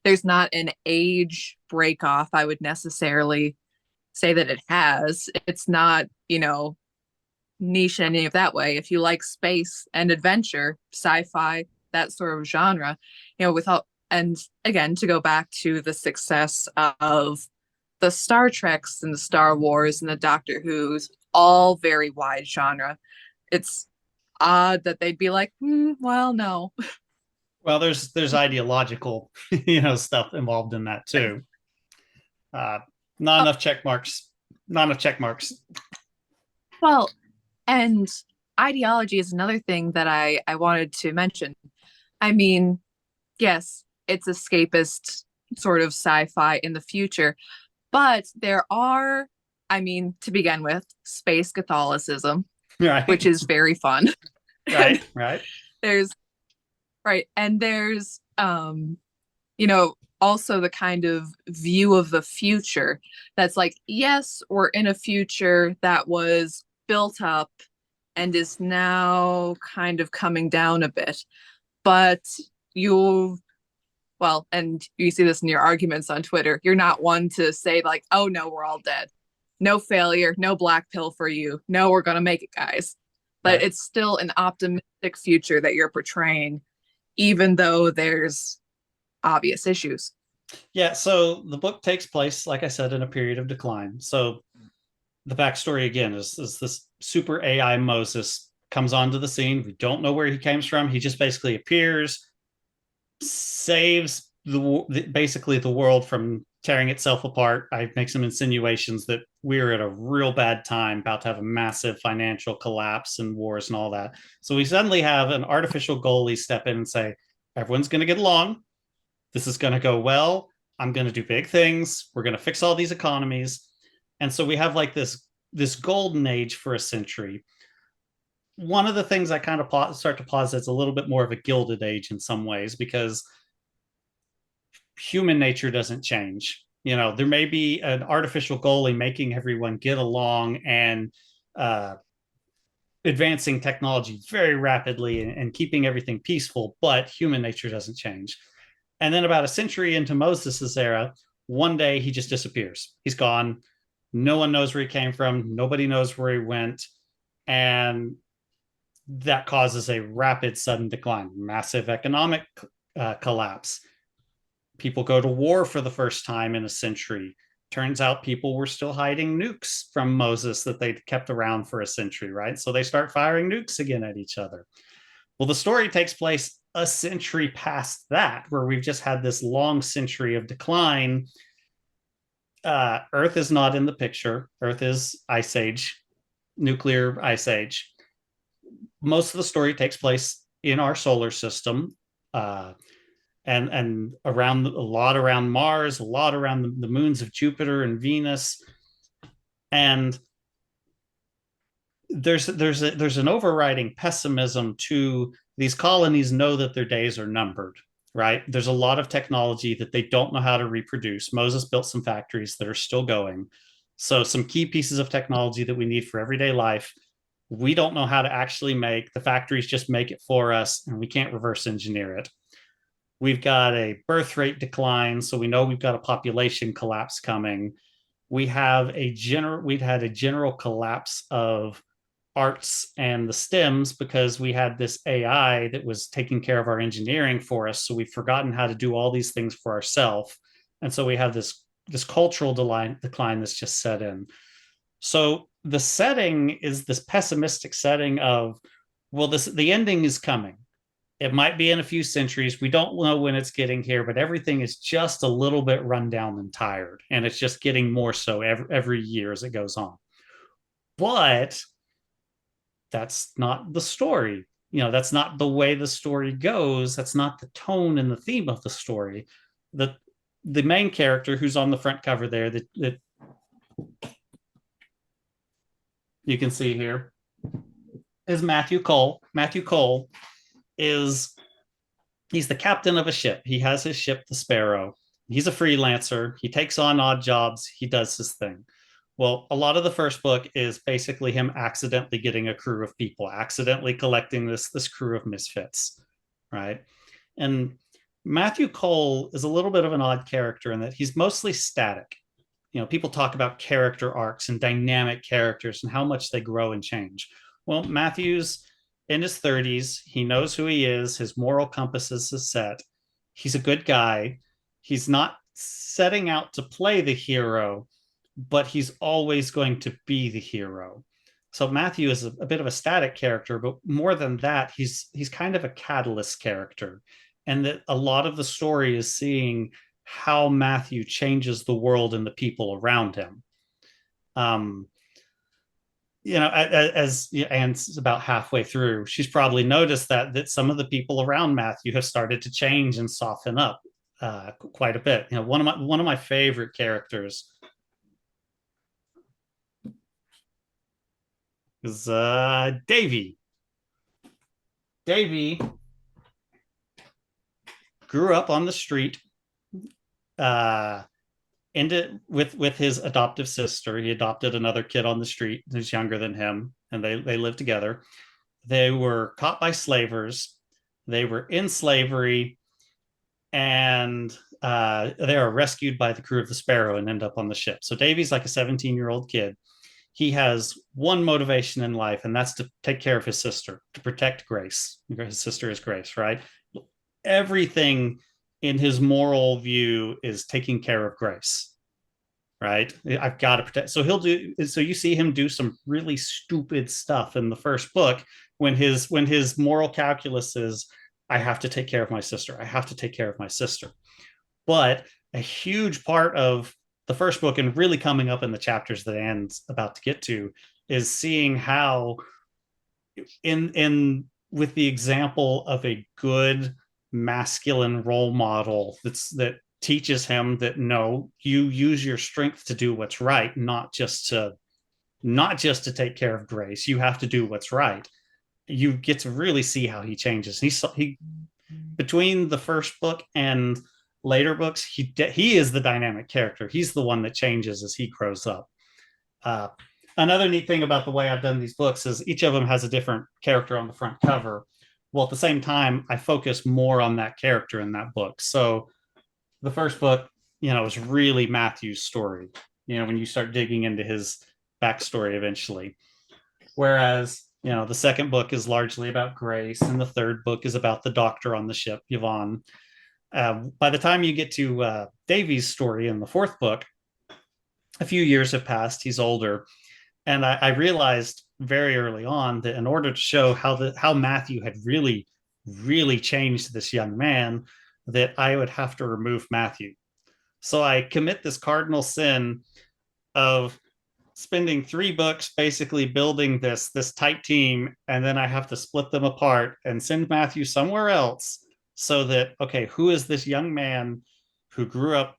D: There's not an age break off I would necessarily say that it has. It's not, niche in any of that way. If you like space and adventure, sci-fi, that sort of genre, and again, to go back to the success of the Star Treks and the Star Wars and the Doctor Who's, all very wide genre. It's odd that they'd be like, well, no.
C: Well, there's ideological, stuff involved in that too. Not enough check marks.
D: Well, and ideology is another thing that I wanted to mention. I mean, yes, it's escapist sort of sci-fi in the future, but there are, to begin with, space Catholicism, right, which is very fun.
C: Right.
D: And there's, also the kind of view of the future that's like, yes, we're in a future that was built up and is now kind of coming down a bit, but and you see this in your arguments on Twitter, you're not one to say like, oh no, we're all dead, no failure, no black pill for you, no, we're gonna make it, guys. But right. It's still an optimistic future that you're portraying, even though there's obvious issues.
C: Yeah, so the book takes place, like I said, in a period of decline. So the backstory again is this super AI Moses comes onto the scene. We don't know where he came from. He just basically appears, saves basically the world from tearing itself apart. I make some insinuations that we're at a real bad time, about to have a massive financial collapse and wars and all that. So we suddenly have an artificial goalie step in and say, everyone's going to get along. This is going to go well. I'm going to do big things. We're going to fix all these economies. And so we have like this this golden age for a century. One of the things I kind of start to posit is a little bit more of a gilded age in some ways, because human nature doesn't change. You know, there may be an artificial goalie making everyone get along and advancing technology very rapidly and keeping everything peaceful, but human nature doesn't change. And then about a century into Moses's era, one day he just disappears. He's gone. No one knows where he came from. Nobody knows where he went. And that causes a rapid, sudden decline, massive economic collapse. People go to war for the first time in a century. Turns out people were still hiding nukes from Moses that they'd kept around for a century, right? So they start firing nukes again at each other. Well, the story takes place a century past that, where we've just had this long century of decline. Earth is not in the picture. Earth is Ice Age, nuclear Ice Age. Most of the story takes place in our solar system, and around, a lot around Mars, a lot around the moons of Jupiter and Venus. And there's an overriding pessimism to these colonies know that their days are numbered, right? There's a lot of technology that they don't know how to reproduce. Moses built some factories that are still going. So some key pieces of technology that we need for everyday life, we don't know how to actually make. The factories just make it for us, and we can't reverse engineer it. We've got a birth rate decline, so we know we've got a population collapse coming. We'd had a general collapse of arts and the STEMs because we had this AI that was taking care of our engineering for us. So we've forgotten how to do all these things for ourselves. And so we have this cultural decline that's just set in. So the setting is this pessimistic setting of, well, the ending is coming. It might be in a few centuries. We don't know when it's getting here, but everything is just a little bit run down and tired. And it's just getting more so every year as it goes on. But that's not the story. You know, that's not the way the story goes. That's not the tone and the theme of the story. The main character who's on the front cover there that you can see here is Matthew Cole. Matthew Cole he's the captain of a ship. He has his ship, the Sparrow. He's a freelancer. He takes on odd jobs. He does his thing. Well, a lot of the first book is basically him accidentally getting a crew of people, accidentally collecting this crew of misfits, right? And Matthew Cole is a little bit of an odd character in that he's mostly static. You know, people talk about character arcs and dynamic characters and how much they grow and change. Well, Matthew's in his 30s. He knows who he is. His moral compass is set. He's a good guy. He's not setting out to play the hero, but he's always going to be the hero. So Matthew is a bit of a static character, but more than that, he's kind of a catalyst character. And that a lot of the story is seeing how Matthew changes the world and the people around him. You know, as Anne's about halfway through, she's probably noticed that some of the people around Matthew have started to change and soften up quite a bit. You know, one of my favorite characters is Davy. Davy grew up on the street, ended with his adoptive sister. He adopted another kid on the street who's younger than him, and they lived together. They were caught by slavers. They were in slavery, and they are rescued by the crew of the Sparrow and end up on the ship. So Davy's like a 17-year-old kid. He has one motivation in life, and that's to take care of his sister, to protect Grace. His sister is Grace, right? Everything in his moral view is taking care of Grace, right? I've got to protect. So you see him do some really stupid stuff in the first book when his moral calculus is, I have to take care of my sister. I have to take care of my sister. But a huge part of the first book, and really coming up in the chapters that Anne's about to get to, is seeing how with the example of a good masculine role model that teaches him that no, you use your strength to do what's right, not just to not just to take care of Grace. You have to do what's right. You get to really see how he changes. He between the first book and later books, he is the dynamic character. He's the one that changes as he grows up. Uh, Another neat thing about the way I've done these books is each of them has a different character on the front cover. Well, at the same time, I focus more on that character in that book. So the first book, is really Matthew's story, when you start digging into his backstory eventually. Whereas, the second book is largely about Grace, and the third book is about the doctor on the ship, Yvonne. By the time you get to Davy's story in the fourth book, a few years have passed. He's older. And I realized very early on that in order to show how Matthew had really, really changed this young man, that I would have to remove Matthew. So I commit this cardinal sin of spending 3 books basically building this tight team, and then I have to split them apart and send Matthew somewhere else so that, okay, who is this young man who grew up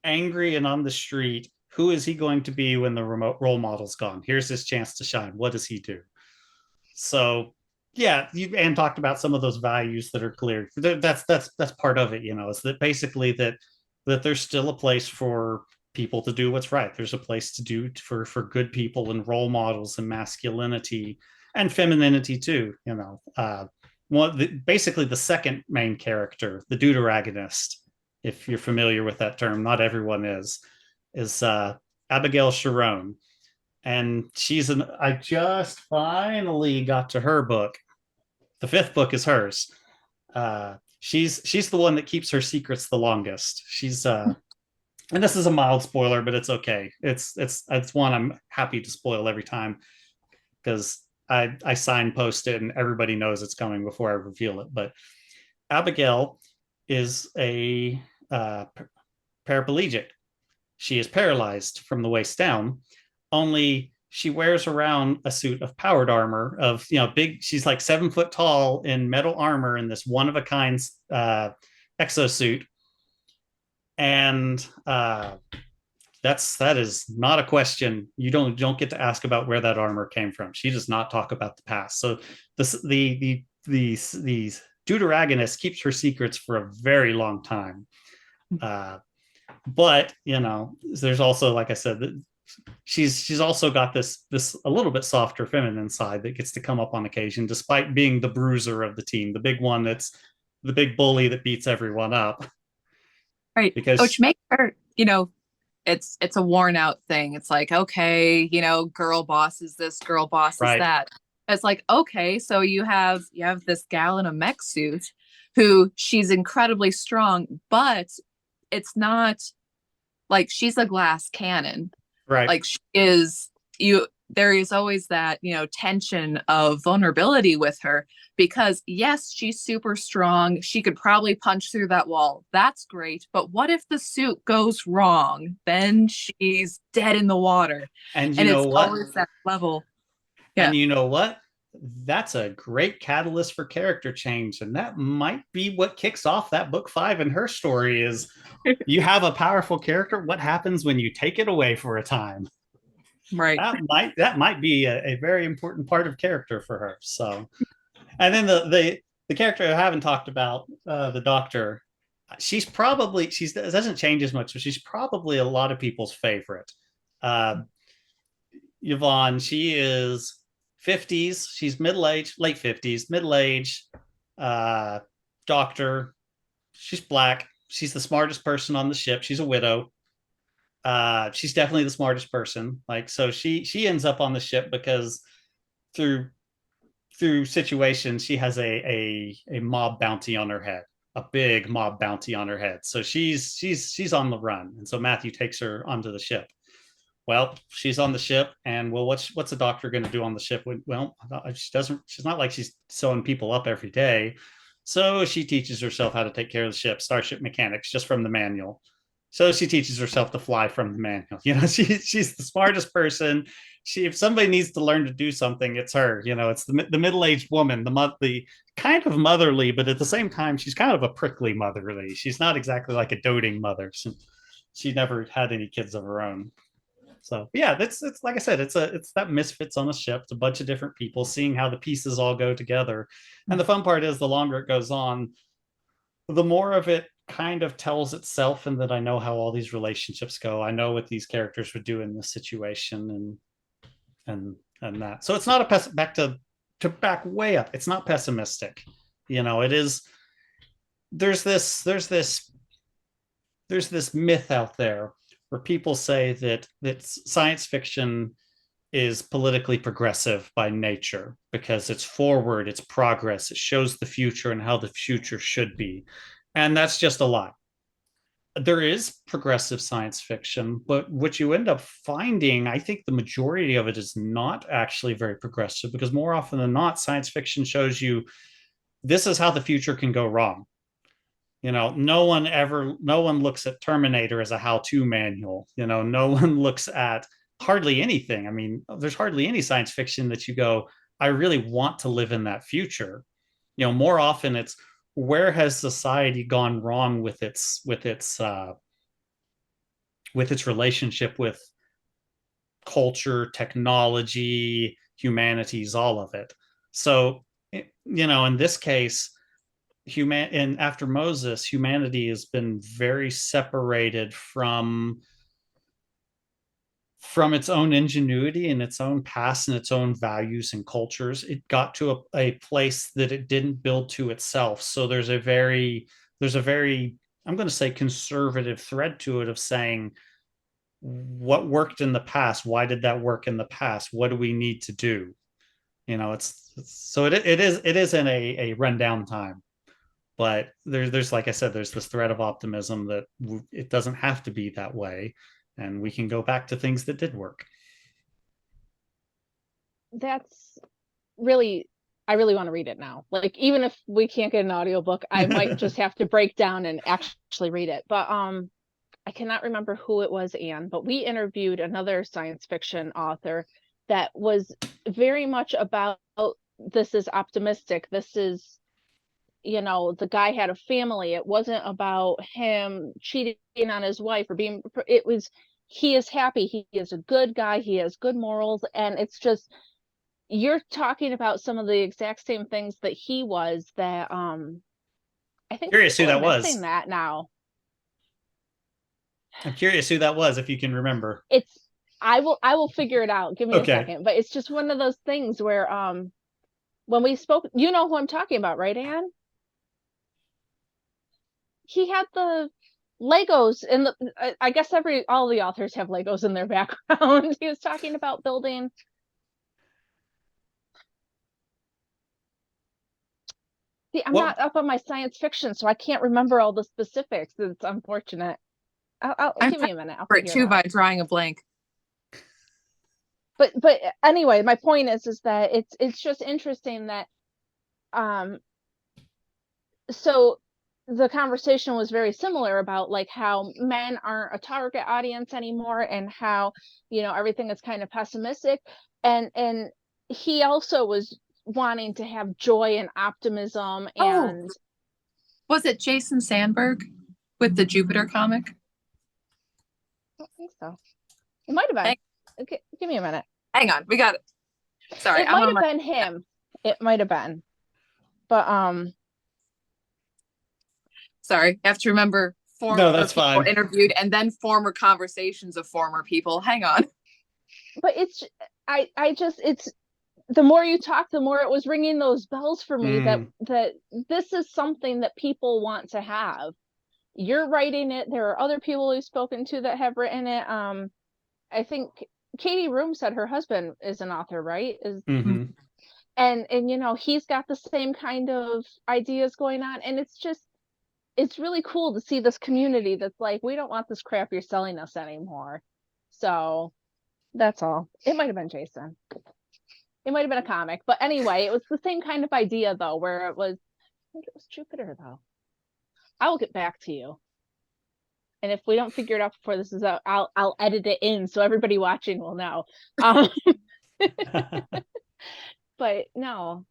C: angry and on the street? Who is he going to be when the remote role model's gone? Here's his chance to shine. What does he do? So yeah, Anne talked about some of those values that are clear. That's part of it, is that basically that there's still a place for people to do what's right. There's a place to do for good people and role models and masculinity and femininity too. Basically the second main character, the deuteragonist, if you're familiar with that term, not everyone is Abigail Sharon. And I just finally got to her book. The 5th book is hers. She's the one that keeps her secrets the longest. She's and this is a mild spoiler, but it's okay. It's one I'm happy to spoil every time because I signpost it and everybody knows it's coming before I reveal it. But Abigail is a paraplegic. She is paralyzed from the waist down, only she wears around a suit of powered armor of, big, she's like 7 foot tall in metal armor in this one of a kind exosuit. And that is not a question. You don't get to ask about where that armor came from. She does not talk about the past. So the deuteragonist keeps her secrets for a very long time. But there's also, like I said, she's also got this a little bit softer feminine side that gets to come up on occasion, despite being the bruiser of the team, the big one that's the big bully that beats everyone up.
D: Right.
C: Because
D: which makes her, it's a worn out thing. It's like, okay, girl boss is this, girl boss is that. It's like, okay, so you have this gal in a mech suit who she's incredibly strong, but it's not like she's a glass cannon.
C: Right.
D: Like there is always that, tension of vulnerability with her because yes, she's super strong. She could probably punch through that wall. That's great. But what if the suit goes wrong? Then she's dead in the water.
C: And you know
D: it's
C: what?
D: Always that level. Yeah.
C: And you know what? That's a great catalyst for character change. And that might be what kicks off that book 5 in her story is you have a powerful character. What happens when you take it away for a time?
D: Right.
C: That might be a very important part of character for her. So, and then the character I haven't talked about, the doctor, she doesn't change as much, but she's probably a lot of people's favorite. Yvonne, she is 50s. She's middle-aged, late 50s, middle-aged, doctor. She's Black. She's the smartest person on the ship. She's a widow. She's definitely the smartest person. So she ends up on the ship because through situations she has a mob bounty on her head, a big mob bounty on her head. So she's on the run, and so Matthew takes her onto the ship. Well, she's on the ship, and what's a doctor going to do on the ship? Well, she's not like she's sewing people up every day. So she teaches herself how to take care of the ship, starship mechanics, just from the manual. So she teaches herself to fly from the manual. She's the smartest person. If somebody needs to learn to do something, it's her. It's the middle-aged woman, the kind of motherly, but at the same time, she's kind of a prickly motherly. She's not exactly like a doting mother. She never had any kids of her own. So yeah, it's like I said, it's that misfits on a ship. It's a bunch of different people seeing how the pieces all go together. And the fun part is the longer it goes on, the more of it kind of tells itself, and that I know how all these relationships go. I know what these characters would do in this situation, and that. So it's not a back way up. It's not pessimistic. It is. There's this myth out there where people say that science fiction is politically progressive by nature because it's forward, it's progress, it shows the future and how the future should be. And that's just a lie. There is progressive science fiction, but what you end up finding, I think the majority of it is not actually very progressive, because more often than not, science fiction shows you this is how the future can go wrong. No one looks at Terminator as a how-to manual. No one looks at hardly anything. I mean, there's hardly any science fiction that you go, I really want to live in that future. More often it's, where has society gone wrong with its relationship with culture, technology, humanities, all of it. So, in this case, and after Moses, humanity has been very separated from its own ingenuity and its own past and its own values and cultures. It got to a place that it didn't build to itself. So there's a very, I'm going to say, conservative thread to it of saying, what worked in the past? Why did that work in the past? What do we need to do? It is in a rundown time. But there's, like I said, there's this thread of optimism that it doesn't have to be that way, and we can go back to things that did work.
B: That's really, I really want to read it now. Like, even if we can't get an audiobook, I might just have to break down and actually read it. But I cannot remember who it was, Anne, but we interviewed another science fiction author that was very much about, this is optimistic. This is, the guy had a family. It wasn't about him cheating on his wife or it was, he is happy. He is a good guy. He has good morals. And it's just, you're talking about some of the exact same things that he was, that, I think
C: curious who that was.
B: Saying that now.
C: I'm curious who that was, if you can remember.
B: I will figure it out. Give me a second. But it's just one of those things where, when we spoke, you know who I'm talking about, right, Anne? He had the Legos in the, I guess all the authors have Legos in their background. He was talking about building. See, I'm not up on my science fiction, so I can't remember all the specifics. It's unfortunate. I'll give me a minute. I'll figure it out.
D: By drawing a blank.
B: But anyway, my point is that it's just interesting that, so the conversation was very similar about like how men aren't a target audience anymore, and how, everything is kind of pessimistic, and he also was wanting to have joy and optimism. And
D: was it Jason Sandberg with the Jupiter comic?
B: I don't think so. It might have been. Okay, give me a minute.
D: Hang on, we got it. Sorry,
B: it might have been him. It might have been, but sorry, I have to remember former
C: that's
D: people
C: fine.
D: Interviewed, and then former conversations of former people. Hang on.
B: But it's, it's, the more you talk, the more it was ringing those bells for me, that this is something that people want to have. You're writing it. There are other people we've spoken to that have written it. I think Katie Room said her husband is an author, right? And he's got the same kind of ideas going on, and it's really cool to see this community that's like, we don't want this crap you're selling us anymore. So that's all. It might have been Jason. It might have been a comic, but anyway, it was the same kind of idea though, where it was, I think it was Jupiter though. I will get back to you. And if we don't figure it out before this is out, I'll edit it in so everybody watching will know. But no,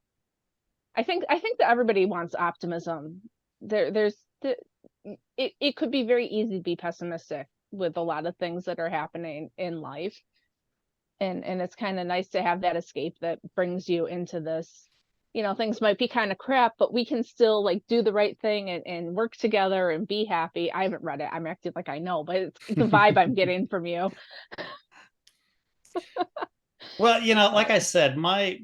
B: I think that everybody wants optimism. It could be very easy to be pessimistic with a lot of things that are happening in life. And it's kind of nice to have that escape that brings you into this, you know, things might be kind of crap, but we can still like do the right thing and work together and be happy. I haven't read it. I'm acting like I know, but it's the vibe I'm getting from you.
C: Well, you know, like I said, my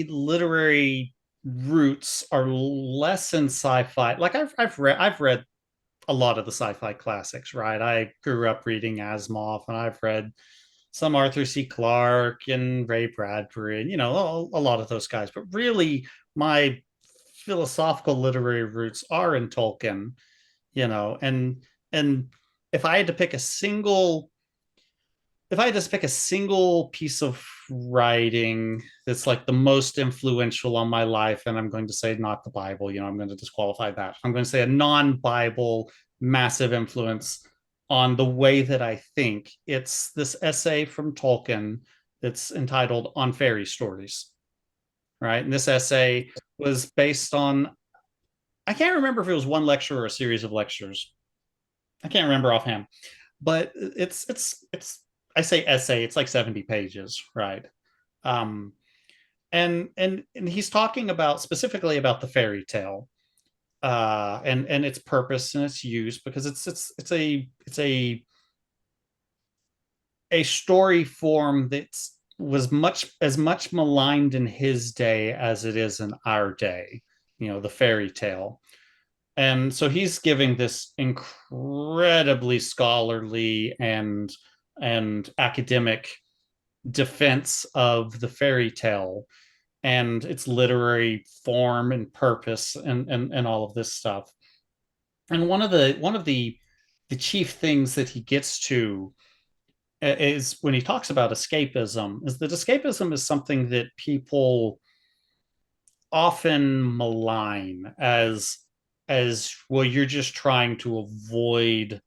C: literary roots are less in sci-fi. Like I've read a lot of the sci-fi classics, right? I grew up reading Asimov, and I've read some Arthur C. Clarke and Ray Bradbury, and you know, a lot of those guys. But really, my philosophical literary roots are in Tolkien, you know, and if I had to pick a single if I had to pick a single piece of writing that's like the most influential on my life, and I'm going to say not the Bible, you know, I'm going to disqualify that. I'm going to say a non-Bible massive influence on the way that I think. It's this essay from Tolkien that's entitled On Fairy Stories, right? And this essay was based on, I can't remember if it was one lecture or a series of lectures. I can't remember offhand, but it's I say essay, it's like 70 pages, right? Um, and he's talking about specifically about the fairy tale, and its purpose and its use, because it's a story form that was much maligned in his day as it is in our day, you know, the fairy tale. And so he's giving this incredibly scholarly and academic defense of the fairy tale and its literary form and purpose and all of this stuff. And one of the chief things that he gets to is when he talks about escapism, is that escapism is something that people often malign as well. You're just trying to avoid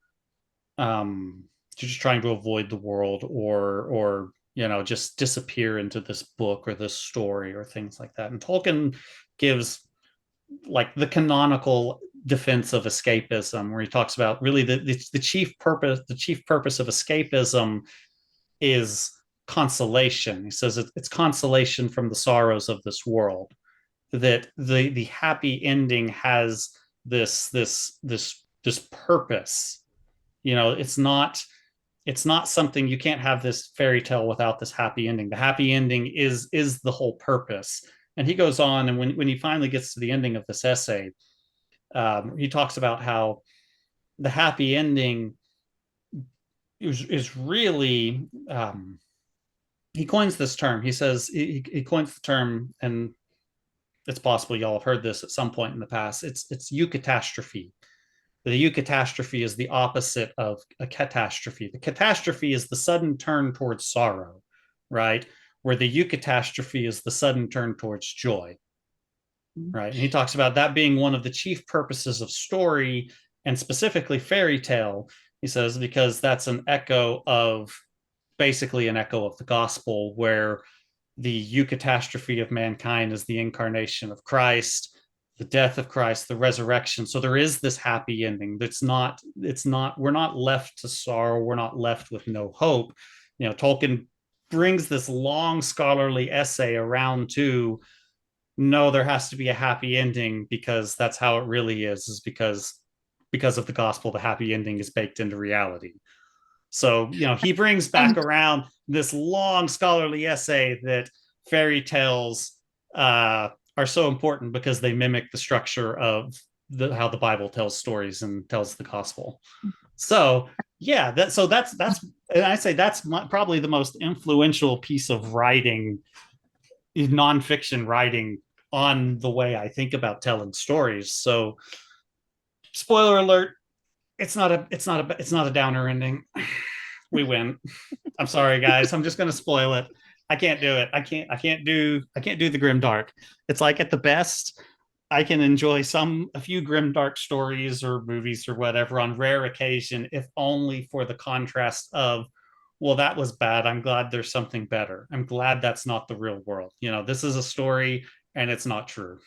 C: you're just trying to avoid the world, or you know, just disappear into this book or this story or things like that. And Tolkien gives like the canonical defense of escapism, where he talks about really the chief purpose of escapism is consolation. He says it's consolation from the sorrows of this world, that the happy ending has this purpose. You know, it's not something, you can't have this fairy tale without this happy ending. The happy ending is the whole purpose. And he goes on, and when he finally gets to the ending of this essay, he talks about how the happy ending is really, he coins this term. He says he coins the term, and it's possible y'all have heard this at some point in the past. It's eucatastrophe. The eucatastrophe is the opposite of a catastrophe. The catastrophe is the sudden turn towards sorrow, right? Where the eucatastrophe is the sudden turn towards joy, right? And he talks about that being one of the chief purposes of story, and specifically fairy tale. He says, because that's basically an echo of the gospel, where the eucatastrophe of mankind is the incarnation of Christ, the death of Christ, the resurrection. So there is this happy ending. We're not left to sorrow. We're not left with no hope. You know, Tolkien brings this long scholarly essay around to, no, there has to be a happy ending, because that's how it really is because of the gospel, the happy ending is baked into reality. So, you know, he brings back around this long scholarly essay that fairy tales are so important because they mimic the structure of how the Bible tells stories and tells the gospel. So, yeah, that's and I say that's probably the most influential piece of writing, nonfiction writing, on the way I think about telling stories. So, spoiler alert, it's not a downer ending. We win. I'm sorry, guys. I'm just gonna spoil it. I can't do it. I can't do the grim dark. It's like, at the best, I can enjoy a few grim dark stories or movies or whatever on rare occasion, if only for the contrast of, well, that was bad. I'm glad there's something better. I'm glad that's not the real world. You know, this is a story and it's not true.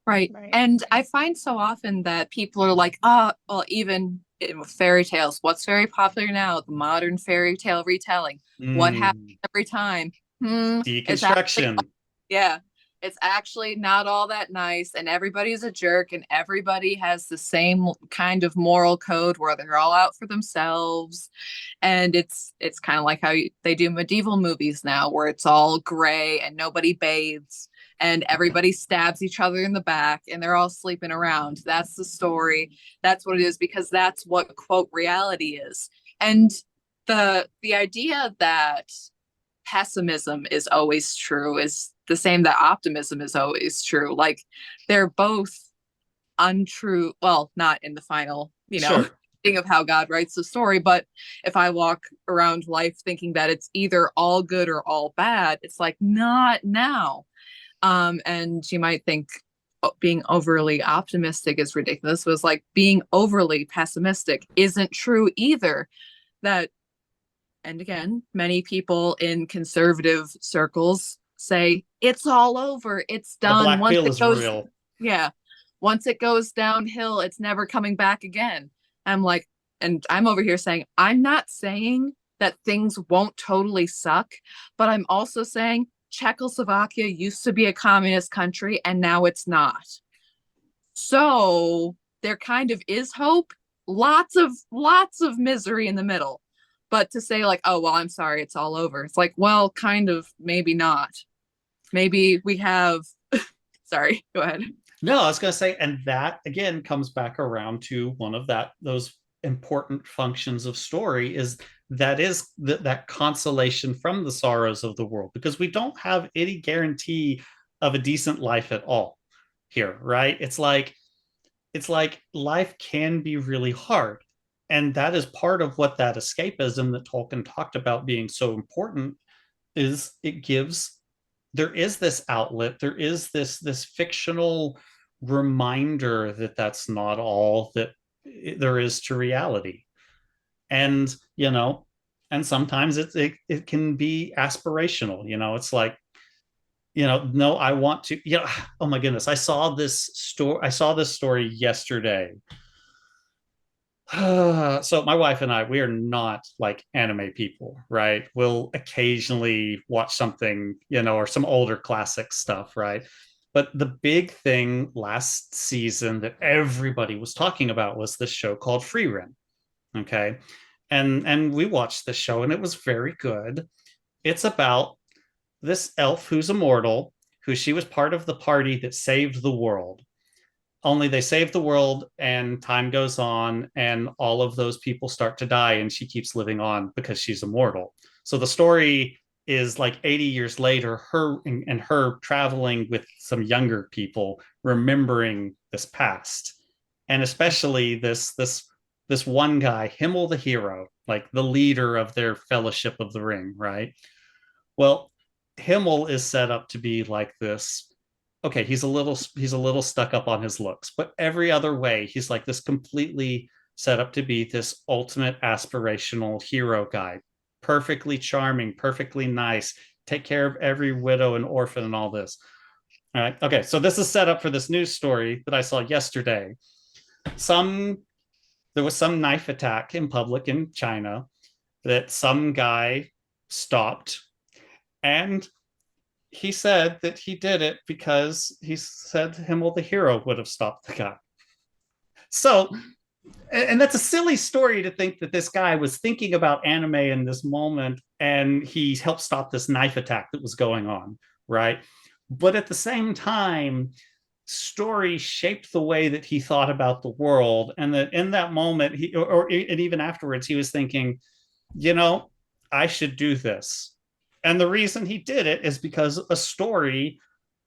D: Right.
B: Right.
D: And I find so often that people are like, oh, well, even fairy tales. What's very popular now? The modern fairy tale retelling. What happens
C: Mm,
D: every time? It's actually,
C: deconstruction.
D: yeah, it's actually not all that nice, and everybody's a jerk, and everybody has the same kind of moral code where they're all out for themselves. And it's kind of like how they do medieval movies now, where it's all gray and nobody bathes and everybody stabs each other in the back and they're all sleeping around. That's the story. That's what it is, because that's what quote reality is. And the idea that pessimism is always true is the same that optimism is always true. Like, they're both untrue. Well, not in the final,
C: Sure.
D: thing of how God writes the story, but if I walk around life thinking that it's either all good or all bad, it's like, not now. And you might think being overly optimistic is ridiculous, but it's like being overly pessimistic isn't true either. That, and again, many people in conservative circles say it's all over, it's
C: The
D: done.
C: black
D: Once
C: pill
D: it
C: is
D: goes,
C: real.
D: yeah, once it goes downhill, it's never coming back again. I'm like, and I'm over here saying, I'm not saying that things won't totally suck, but I'm also saying Czechoslovakia used to be a communist country and now it's not. So there kind of is hope, lots of misery in the middle. But to say like, oh, well, I'm sorry, it's all over. It's like, well, kind of, maybe not. Maybe we have, sorry, go ahead.
C: No, I was going to say, and that again comes back around to one of those important functions of story is that consolation from the sorrows of the world, because we don't have any guarantee of a decent life at all here, right? It's like life can be really hard. And that is part of what that escapism that Tolkien talked about being so important is. It gives, there is this outlet, there is this fictional reminder that that's not all that there is to reality. And and sometimes it can be aspirational. It's like, no, I want to, oh my goodness, I saw this story yesterday. So my wife and I, we are not like anime people, right? We'll occasionally watch something, or some older classic stuff, right? But the big thing last season that everybody was talking about was this show called Frieren. Okay. And we watched the show and it was very good. It's about this elf who's immortal, who she was part of the party that saved the world. Only they save the world and time goes on and all of those people start to die and she keeps living on because she's immortal. So the story is like 80 years later, her traveling with some younger people, remembering this past. And especially this one guy, Himmel the hero, like the leader of their Fellowship of the Ring, right? Well, Himmel is set up to be like this. Okay, he's a little stuck up on his looks, but every other way, he's like this completely set up to be this ultimate aspirational hero guy. Perfectly charming, perfectly nice, take care of every widow and orphan and all this. All right. Okay, so this is set up for this news story that I saw yesterday. There was some knife attack in public in China that some guy stopped, and he said that he did it because he said Himmel the hero would have stopped the guy. So, and that's a silly story to think that this guy was thinking about anime in this moment and he helped stop this knife attack that was going on, right? But at the same time, story shaped the way that he thought about the world, and that in that moment and even afterwards he was thinking, you know I should do this. And the reason he did it is because a story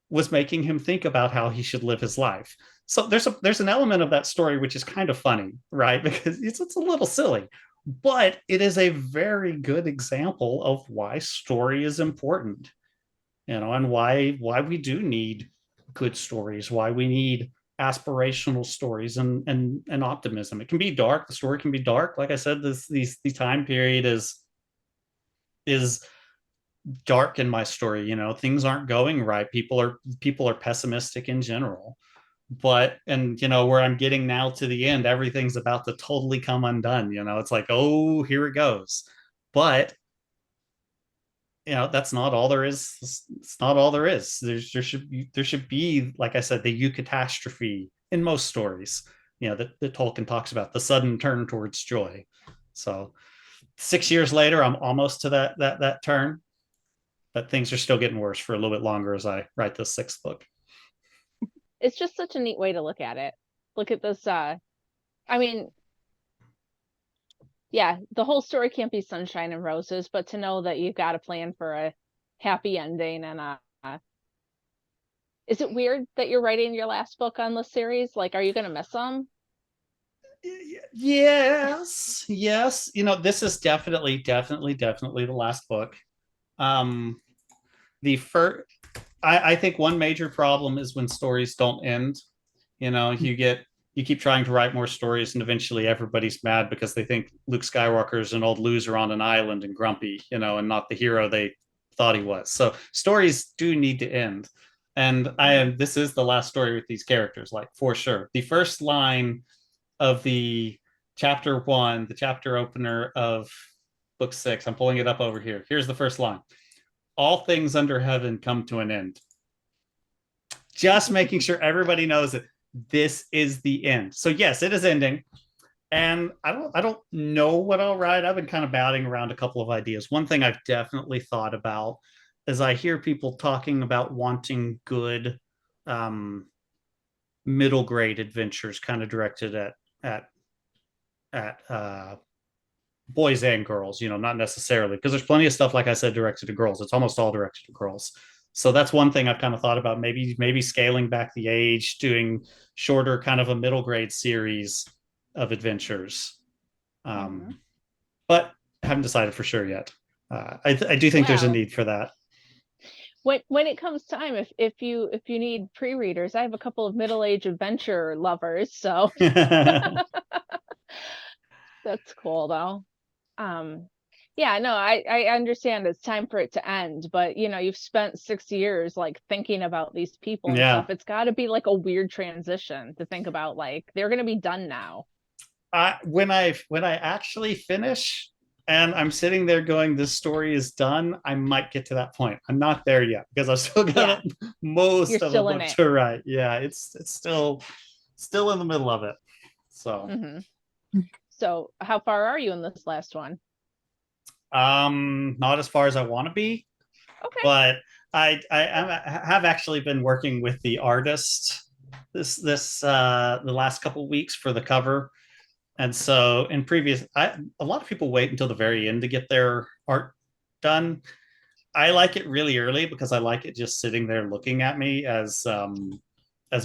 C: was making him think about how he should live his life. So there's an element of that story which is kind of funny, right? Because it's a little silly, but it is a very good example of why story is important, and why we do need good stories, why we need aspirational stories and optimism. It can be dark. The story can be dark. Like I said, the time period is dark in my story. Things aren't going right. People are pessimistic in general. but and where I'm getting now to the end, everything's about to totally come undone. It's like, oh, here it goes. But that's not all there is. It's not all there is. There should be, like I said, the eucatastrophe in most stories. That Tolkien talks about, the sudden turn towards joy. So 6 years later, I'm almost to that turn, but things are still getting worse for a little bit longer as I write this sixth book.
B: It's just such a neat way to look at it. Look at this. I mean, yeah, the whole story can't be sunshine and roses, but to know that you've got a plan for a happy ending. And is it weird that you're writing your last book on this series? Like, are you going to miss them?
C: Yes. This is definitely the last book. The first, I think one major problem is when stories don't end. You keep trying to write more stories, and eventually everybody's mad because they think Luke Skywalker is an old loser on an island and grumpy, and not the hero they thought he was. So stories do need to end. And this is the last story with these characters, like, for sure. The first line of the chapter 1, the chapter opener of book 6, I'm pulling it up over here. Here's the first line. All things under heaven come to an end. Just making sure everybody knows that this is the end. So yes, it is ending. And I don't know what I'll write. I've been kind of batting around a couple of ideas. One thing I've definitely thought about is I hear people talking about wanting good middle grade adventures, kind of directed at boys and girls, not necessarily, because there's plenty of stuff, like I said, directed to girls. It's almost all directed to girls. So that's one thing I've kind of thought about, maybe scaling back the age, doing shorter, kind of a middle grade series of adventures. But I haven't decided for sure yet. I do think there's a need for that.
B: When it comes time, if you need pre-readers, I have a couple of middle-age adventure lovers, so that's cool though. Yeah, no, I understand it's time for it to end, but you've spent 6 years like thinking about these people and stuff. It's got to be like a weird transition to think about, like, they're going to be done now.
C: When I actually finish and I'm sitting there going, this story is done, I might get to that point. I'm not there yet because I've still got most of the book to write. Yeah, it's still in the middle of it. So
B: So how far are you in this last one?
C: Not as far as I want to be. Okay. But I have actually been working with the artist the last couple of weeks for the cover. And so in previous, a lot of people wait until the very end to get their art done. I like it really early because I like it just sitting there looking at me as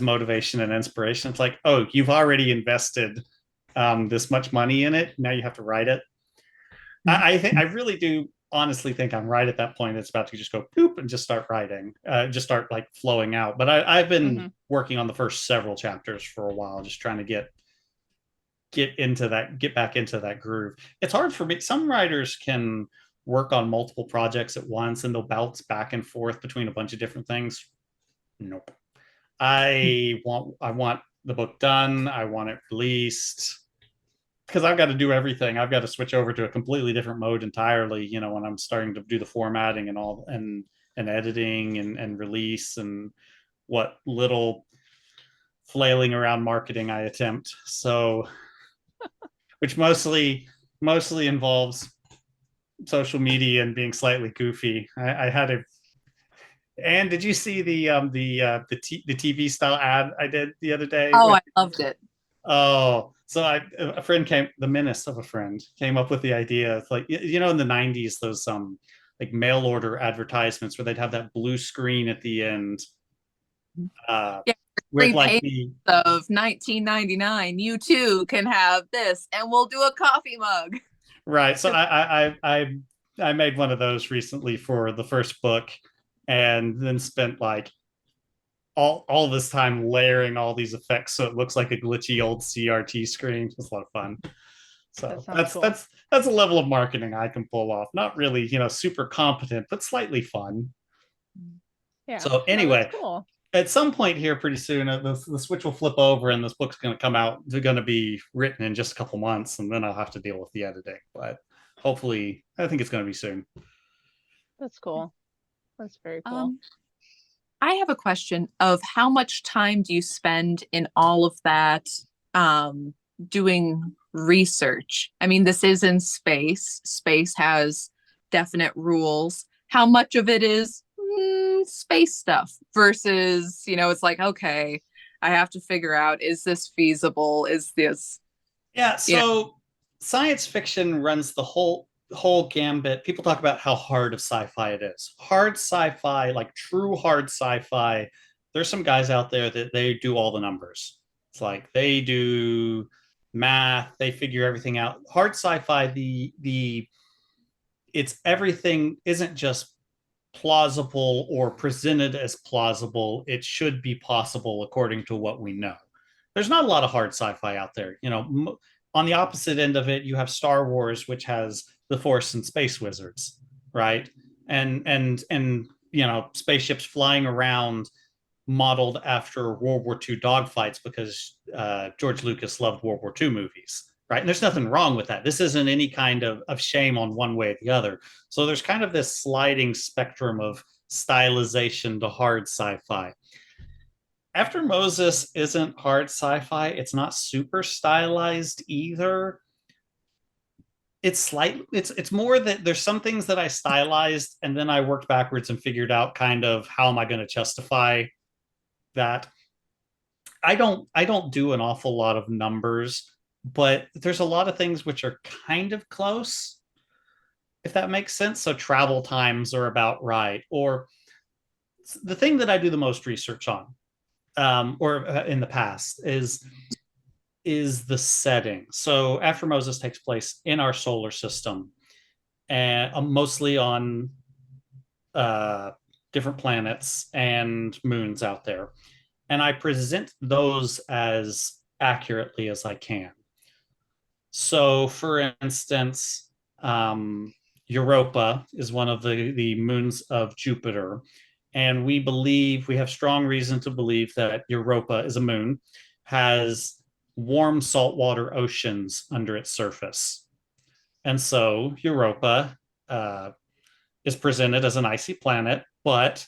C: motivation and inspiration. It's like, oh, you've already invested this much money in it. Now you have to write it. I really do honestly think I'm right at that point. It's about to just go poop and just start writing, just start like flowing out. But I've been working on the first several chapters for a while, just trying to get back into that groove. It's hard for me. Some writers can work on multiple projects at once and they'll bounce back and forth between a bunch of different things. Nope. I want the book done. I want it released, because I've got to do everything. I've got to switch over to a completely different mode entirely, when I'm starting to do the formatting and all, and editing and release, and what little flailing around marketing I attempt. So, which mostly involves social media and being slightly goofy. I had a, and did you see the TV style ad I did the other day?
D: Oh, I loved it.
C: Oh, so a friend the menace of a friend came up with the idea. It's like, in the 90s, those like mail order advertisements where they'd have that blue screen at the end. With like the
D: of 1999, you too can have this, and we'll do a coffee mug.
C: Right. So I made one of those recently for the first book, and then spent like all this time layering all these effects so it looks like a glitchy old CRT screen. It's a lot of fun. So that's a level of marketing I can pull off. Not really, super competent, but slightly fun.
B: Yeah.
C: So anyway,
B: cool.
C: at some point here pretty soon, the switch will flip over and this book's going to come out. They're going to be written in just a couple months, and then I'll have to deal with the editing. But hopefully, I think it's going to be soon.
B: That's cool. That's very cool.
D: I have a question of how much time do you spend in all of that doing research? I mean, this is in space. Space has definite rules. How much of it is space stuff versus, it's like, okay, I have to figure out, is this feasible? Is this...
C: Yeah, so science fiction runs the whole gambit. People talk about how hard of sci-fi it is. Hard sci-fi, like true hard sci-fi, there's some guys out there that they do all the numbers. It's like they do math, they figure everything out. Hard sci-fi, it's everything isn't just plausible or presented as plausible. It should be possible according to what we know. There's not a lot of hard sci-fi out there. On the opposite end of it, you have Star Wars, which has the Force and space wizards, right? And spaceships flying around modeled after World War II dogfights because George Lucas loved World War II movies, right? And there's nothing wrong with that. This isn't any kind of shame on one way or the other. So there's kind of this sliding spectrum of stylization to hard sci-fi. After Moses isn't hard sci-fi. It's not super stylized either. It's more that there's some things that I stylized and then I worked backwards and figured out kind of how am I going to justify that. I don't do an awful lot of numbers, but there's a lot of things which are kind of close, if that makes sense. So travel times are about right. Or the thing that I do the most research on, or in the past, is the setting. So After Moses takes place in our solar system, and mostly on different planets and moons out there. And I present those as accurately as I can. So, for instance, Europa is one of the moons of Jupiter. And we have strong reason to believe that Europa is a moon, has warm saltwater oceans under its surface. And so Europa is presented as an icy planet, but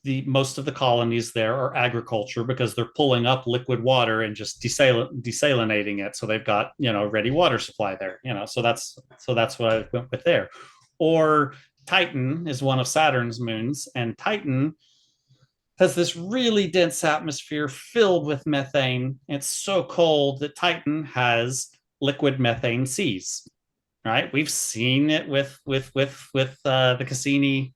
C: the most of the colonies there are agriculture because they're pulling up liquid water and just desalinating it. So they've got ready water supply there. So that's what I went with there. Or Titan is one of Saturn's moons, and Titan has this really dense atmosphere filled with methane. It's so cold that Titan has liquid methane seas. Right? We've seen it with the Cassini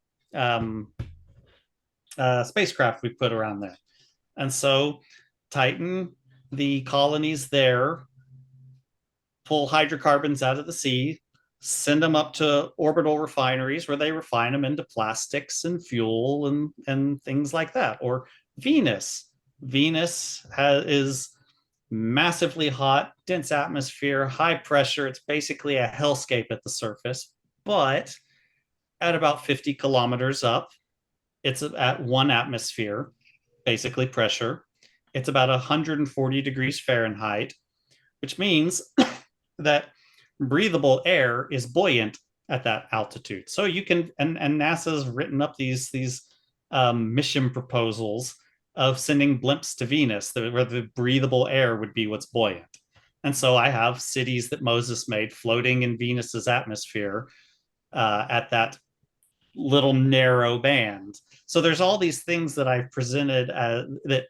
C: spacecraft we put around there. And so Titan, the colonies there pull hydrocarbons out of the sea, send them up to orbital refineries where they refine them into plastics and fuel and things like that. Or Venus. Venus is massively hot, dense atmosphere, high pressure. It's basically a hellscape at the surface. But at about 50 kilometers up, it's at 1 atmosphere, basically pressure. It's about 140 degrees Fahrenheit, which means that breathable air is buoyant at that altitude. So you can, and NASA's written up these mission proposals of sending blimps to Venus where the breathable air would be what's buoyant. And so I have cities that Moses made floating in Venus's atmosphere at that little narrow band. So there's all these things that I've presented that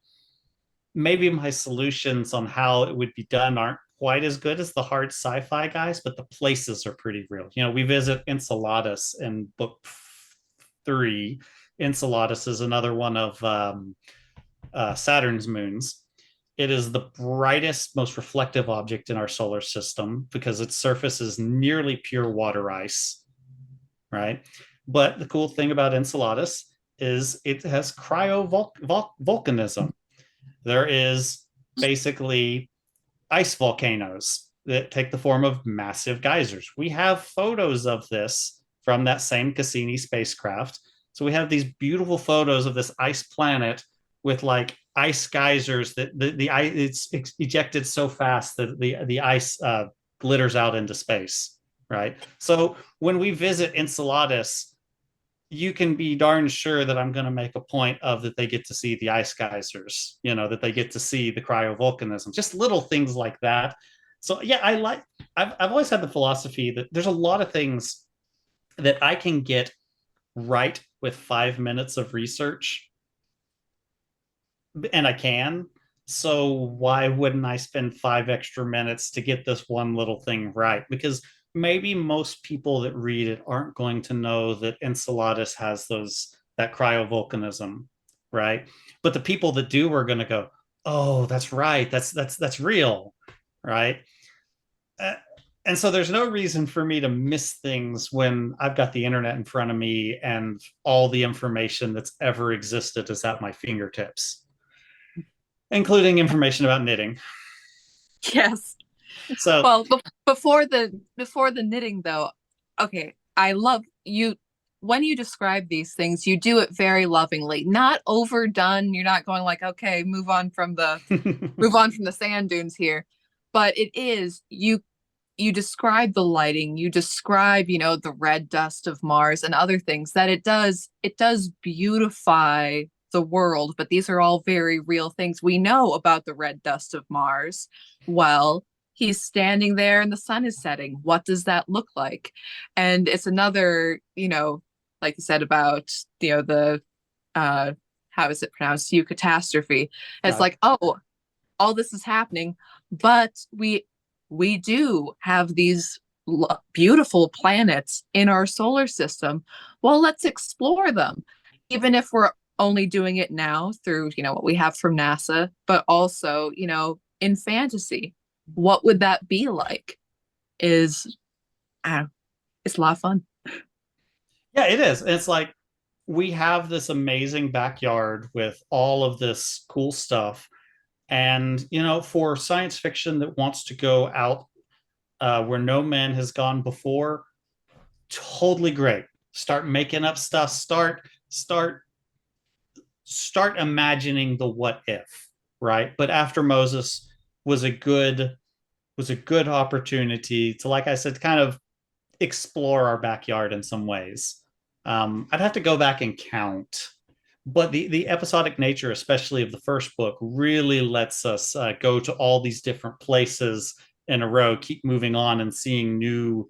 C: maybe my solutions on how it would be done aren't quite as good as the hard sci-fi guys, but the places are pretty real. We visit Enceladus in book 3. Enceladus is another one of Saturn's moons. It is the brightest, most reflective object in our solar system because its surface is nearly pure water ice, right? But the cool thing about Enceladus is it has cryovolcanism. There is basically ice volcanoes that take the form of massive geysers. We have photos of this from that same Cassini spacecraft. So we have these beautiful photos of this ice planet with like ice geysers that the ice it's ejected so fast that the ice glitters out into space, right? So when we visit Enceladus, you can be darn sure that I'm going to make a point of that they get to see the ice geysers, that they get to see the cryovolcanism, just little things like that. So yeah, I've always had the philosophy that there's a lot of things that I can get right with 5 minutes of research, and I can. So why wouldn't I spend 5 extra minutes to get this one little thing right? Because maybe most people that read it aren't going to know that Enceladus has that cryovolcanism, right? But the people that do are going to go, "Oh, that's right. That's real," right? Uh, and so there's no reason for me to miss things when I've got the internet in front of me and all the information that's ever existed is at my fingertips, including information about knitting.
D: Yes.
C: So
D: Well, before the knitting though, okay, I love you when you describe these things, you do it very lovingly, not overdone. You're not going like, okay, move on from the sand dunes here. But it is you describe the lighting, you describe, the red dust of Mars and other things that it does beautify the world, but these are all very real things. We know about the red dust of Mars. Well, he's standing there and the sun is setting. What does that look like? And it's another, like you said about, the how is it pronounced? Eucatastrophe. It's
C: yeah,
D: like, oh, all this is happening, but we do have these beautiful planets in our solar system. Well, let's explore them, even if we're only doing it now through, what we have from NASA, but also, in fantasy. What would that be like? Is it's a lot of fun.
C: yeah, it is. It's like we have this amazing backyard with all of this cool stuff. And, for science fiction that wants to go out where no man has gone before, totally great. Start making up stuff. Start imagining the what if, right? But After Moses was a good opportunity to, like I said, kind of explore our backyard in some ways. I'd have to go back and count, but the episodic nature, especially of the first book, really lets us go to all these different places in a row, keep moving on and seeing new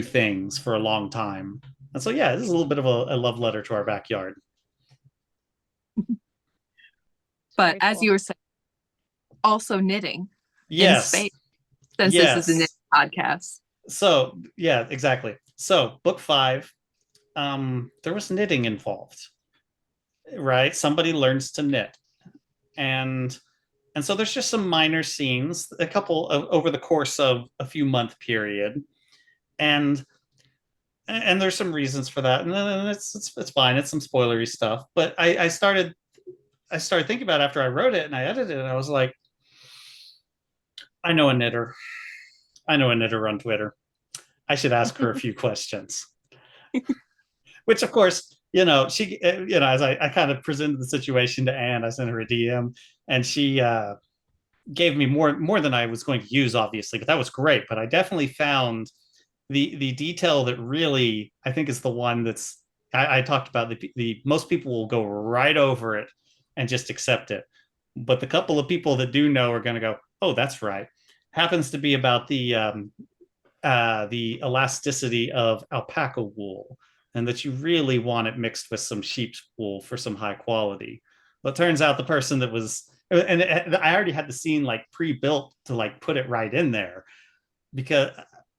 C: things for a long time. And so, yeah, this is a little bit of a love letter to our backyard.
D: But
B: Very
D: as
B: cool.
D: you were saying, also knitting in
C: Yes.
D: space, since this is a
C: Yes.
D: knitting podcast.
C: So, yeah, exactly. So, book 5, there was knitting involved, right? Somebody learns to knit. And so there's just some minor scenes, a couple of over the course of a few month period. And there's some reasons for that. And then it's fine. It's some spoilery stuff. But I started thinking about it after I wrote it and I edited it, and I was like, I know a knitter. I know a knitter on Twitter. I should ask her a few questions. Which, of course, she, as I kind of presented the situation to Anne, I sent her a DM, and she gave me more than I was going to use, obviously, but that was great. But I definitely found the detail that really, I think, is the one that's I talked about. The most people will go right over it and just accept it, but the couple of people that do know are going to go, oh, that's right. Happens to be about the elasticity of alpaca wool, and that you really want it mixed with some sheep's wool for some high quality. But it turns out the person that was, and I already had the scene like pre-built to like put it right in there, because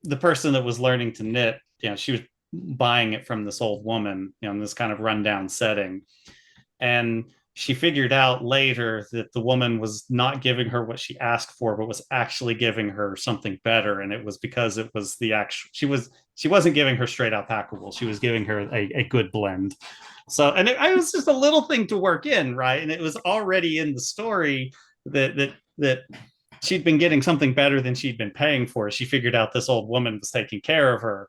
C: the person that was learning to knit, she was buying it from this old woman, in this kind of rundown setting. And she figured out later that the woman was not giving her what she asked for, but was actually giving her something better. And it was because it was the actual, she wasn't giving her straight alpaca wool. She was giving her a good blend. So, and it was just a little thing to work in, right? And it was already in the story that she'd been getting something better than she'd been paying for. She figured out this old woman was taking care of her.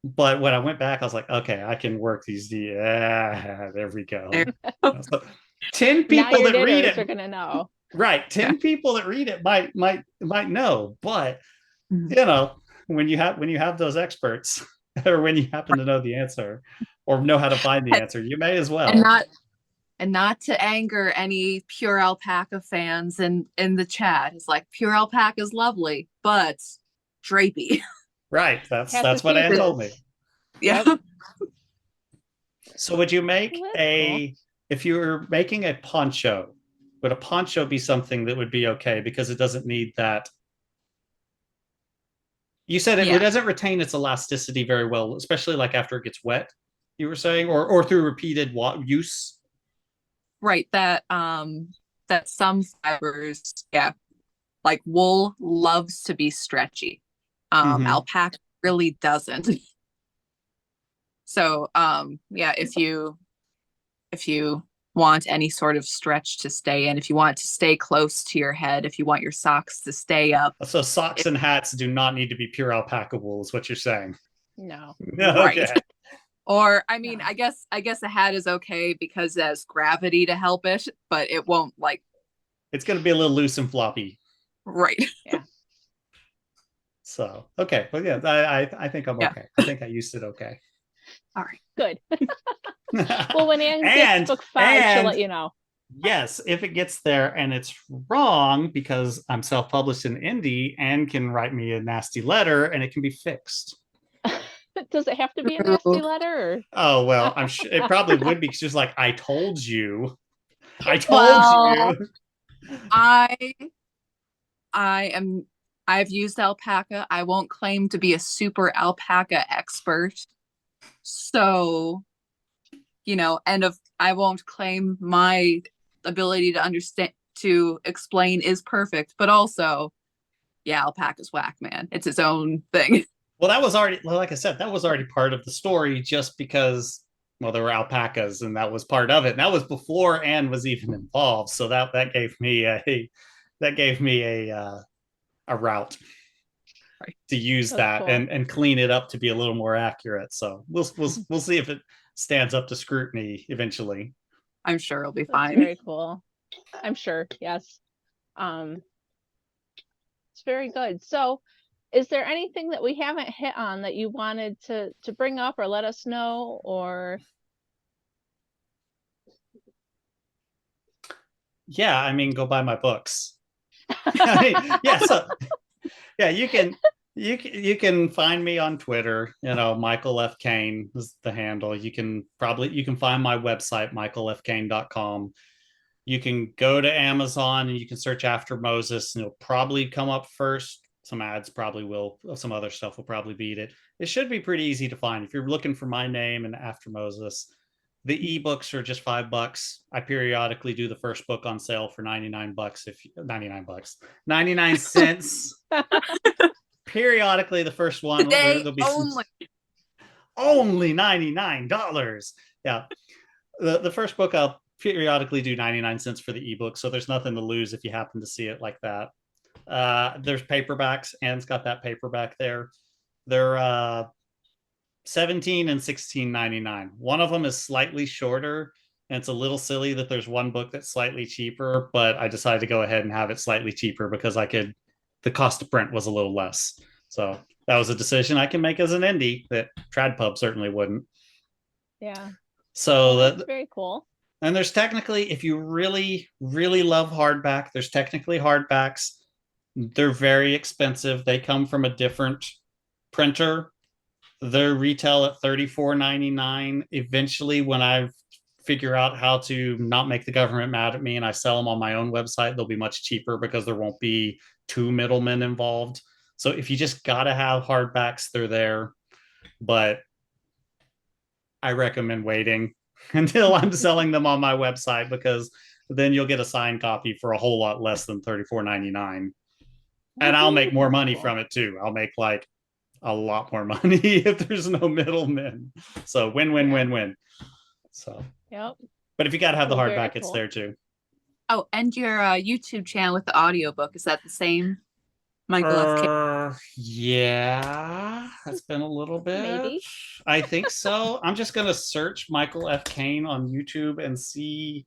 C: But when I went back, I was like, okay, I can work these. Yeah, there we go.
D: There.
C: So 10
B: Now
C: people
B: your
C: that read
B: knitters
C: it,
B: are gonna know.
C: right? 10 people that read it might know, but
D: Mhm.
C: you know, when you have those experts, or when you happen to know the answer, or know how to find the answer, you may as
D: And
C: well.
D: not to anger any pure alpaca fans in the chat. It's like pure alpaca is lovely, but drapey.
C: Right. That's
B: Has
C: what
B: its
C: Ann told me.
B: uses.
D: Yeah.
B: Yep.
C: So would you make
B: Well, that's cool.
C: if you were making a poncho, would a poncho be something that would be okay because it doesn't need that? You said it
D: Yeah.
C: doesn't retain its elasticity very well, especially like after it gets wet, you were saying, or through repeated use.
D: Right. That some fibers, yeah, like wool loves to be stretchy.
C: Mhm.
D: Alpaca really doesn't. So yeah, if you want any sort of stretch to stay in, if you want it to stay close to your head, if you want your socks to stay up,
C: So socks and hats do not need to be pure alpaca wool, is what you're saying.
B: No.
D: right.
C: Okay.
D: Or I mean,
B: No.
D: I guess a hat is okay because it has gravity to help it, but it won't like
C: It's going to be a little loose and floppy.
D: right.
C: So, okay. Well, yeah, I think I'm
D: Yeah.
C: okay. I think I used it okay.
D: All right.
B: Good. Well, when Anne gets book 5, she'll let you know.
C: Yes, if it gets there and it's wrong because I'm self-published in indie, Anne can write me a nasty letter and it can be fixed.
B: Does it have to be a nasty letter? Or?
C: Oh, well, I'm sure it probably would be just like, I told you. I told
D: Well,
C: you.
D: I've used alpaca. I won't claim to be a super alpaca expert. So, I won't claim my ability to understand to explain is perfect, but also, yeah, alpaca's whack, man. It's its own thing.
C: Well, that was already, like I said, that was already part of the story just because, well, there were alpacas and that was part of it. And that was before Anne was even involved. So that gave me a route to use
B: That's
C: that
B: cool.
C: and clean it up to be a little more accurate. So we'll see if it stands up to scrutiny eventually.
D: I'm sure it'll be
B: That's
D: fine.
B: very cool. I'm sure. Yes. It's very good. So, is there anything that we haven't hit on that you wanted to bring up or let us know, or?
C: Yeah, I mean, go buy my books. I mean, yeah, so yeah, you can find me on Twitter. Michael F. Kane is the handle. You can find my website, michaelfkane.com. You can go to Amazon and you can search After Moses, and it'll probably come up first. Some ads probably will, some other stuff will probably beat it. It should be pretty easy to find. If you're looking for my name and After Moses, the ebooks are just $5. I periodically do the first book on sale for $99. If 99 bucks, 99 cents. Periodically, the first one there'll be only $99. Yeah, the first book I'll periodically do 99 cents for the ebook, so there's nothing to lose if you happen to see it like that. There's paperbacks. Anne's got that paperback there. They're $17 and $16.99. One of them is slightly shorter, and it's a little silly that there's one book that's slightly cheaper, but I decided to go ahead and have it slightly cheaper because the cost of print was a little less. So that was a decision I can make as an indie that TradPub certainly wouldn't.
B: Yeah.
C: So
B: that's very cool.
C: And there's technically, if you really, really love hardback, there's technically hardbacks. They're very expensive. They come from a different printer. They're retail at $34.99. Eventually, when I figure out how to not make the government mad at me and I sell them on my own website, they'll be much cheaper because there won't be 2 middlemen involved. So if you just got to have hardbacks, they're there. But I recommend waiting until I'm selling them on my website, because then you'll get a signed copy for a whole lot less than $34.99. And I'll make more money from it too. I'll make like a lot more money if there's no middlemen. So win. So,
B: yep.
C: But if you got to have the hardback,
B: cool.
C: It's there too.
D: Oh, and your YouTube channel with the audiobook, is that the same? Michael F. Kane.
C: Yeah, that's been a little bit.
B: Maybe.
C: I think so. I'm just gonna search Michael F. Kane on YouTube and see.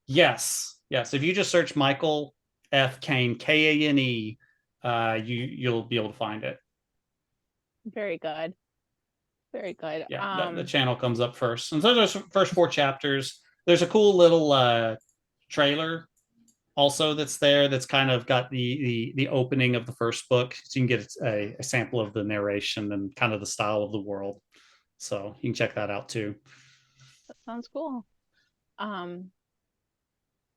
C: Yes, yes. If you just search Michael F. Kane, Kane, you'll be able to find it.
B: Very good. Very good.
C: Yeah, the channel comes up first. And so those first 4 chapters. There's a cool little trailer also that's there that's kind of got the opening of the first book, so you can get a sample of the narration and kind of the style of the world. So you can check that out too.
B: That sounds cool.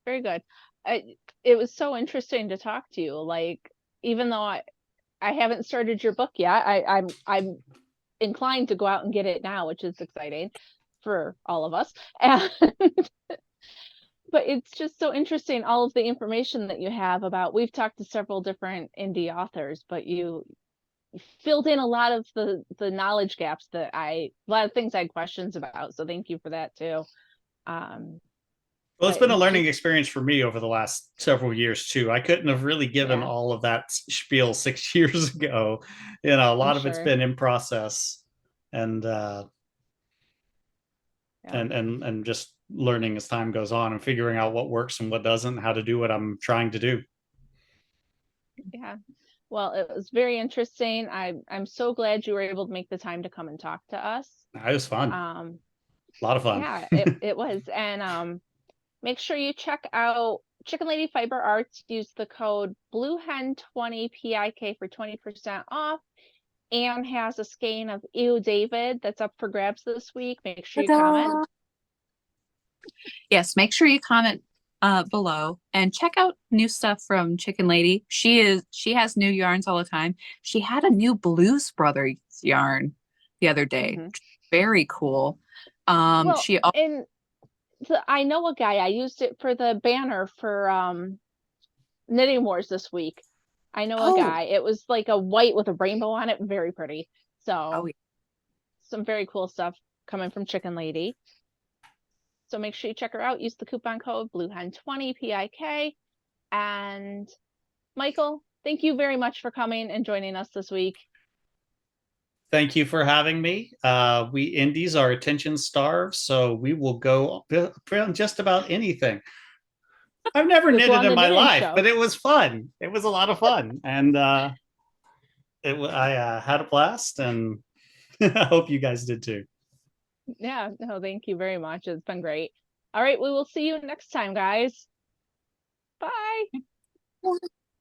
B: Very good. It was so interesting to talk to you. Like, even though I haven't started your book yet, I'm inclined to go out and get it now, which is exciting for all of us. And but it's just so interesting, all of the information that you have about. We've talked to several different indie authors, but you filled in a lot of the knowledge gaps that a lot of things I had questions about. So thank you for that too.
C: Well, it's been a learning experience for me over the last several years too. I couldn't have really given all of that spiel 6 years ago. You know, a lot of it's been in process, and and just learning as time goes on and figuring out what works and what doesn't, how to do what I'm trying to do.
B: Yeah. Well, it was very interesting. I'm so glad you were able to make the time to come and talk to us.
C: It was fun. A lot of fun.
B: Yeah, it was. And make sure you check out Chicken Lady Fiber Arts. Use the code BlueHen20PIK for 20% off. Anne has a skein of Ew David that's up for grabs this week. Make sure you comment.
D: Yes, make sure you comment below and check out new stuff from Chicken Lady. She has new yarns all the time. She had a new Blues Brothers yarn the other day. Very cool. I
B: know a guy. I used it for the banner for Knitting Wars this week. I know a guy. It was like a white with a rainbow on it. Very pretty. So some very cool stuff coming from Chicken Lady. So make sure you check her out. Use the coupon code BlueHen20PIK. And Michael, thank you very much for coming and joining us this week.
C: Thank you for having me. We indies are attention starved, so we will go just about anything. I've never knitted in my life, but it was fun. It was a lot of fun, and I had a blast, and I hope you guys did too.
B: Yeah, no, thank you very much. It's been great. All right, we will see you next time, guys. Bye.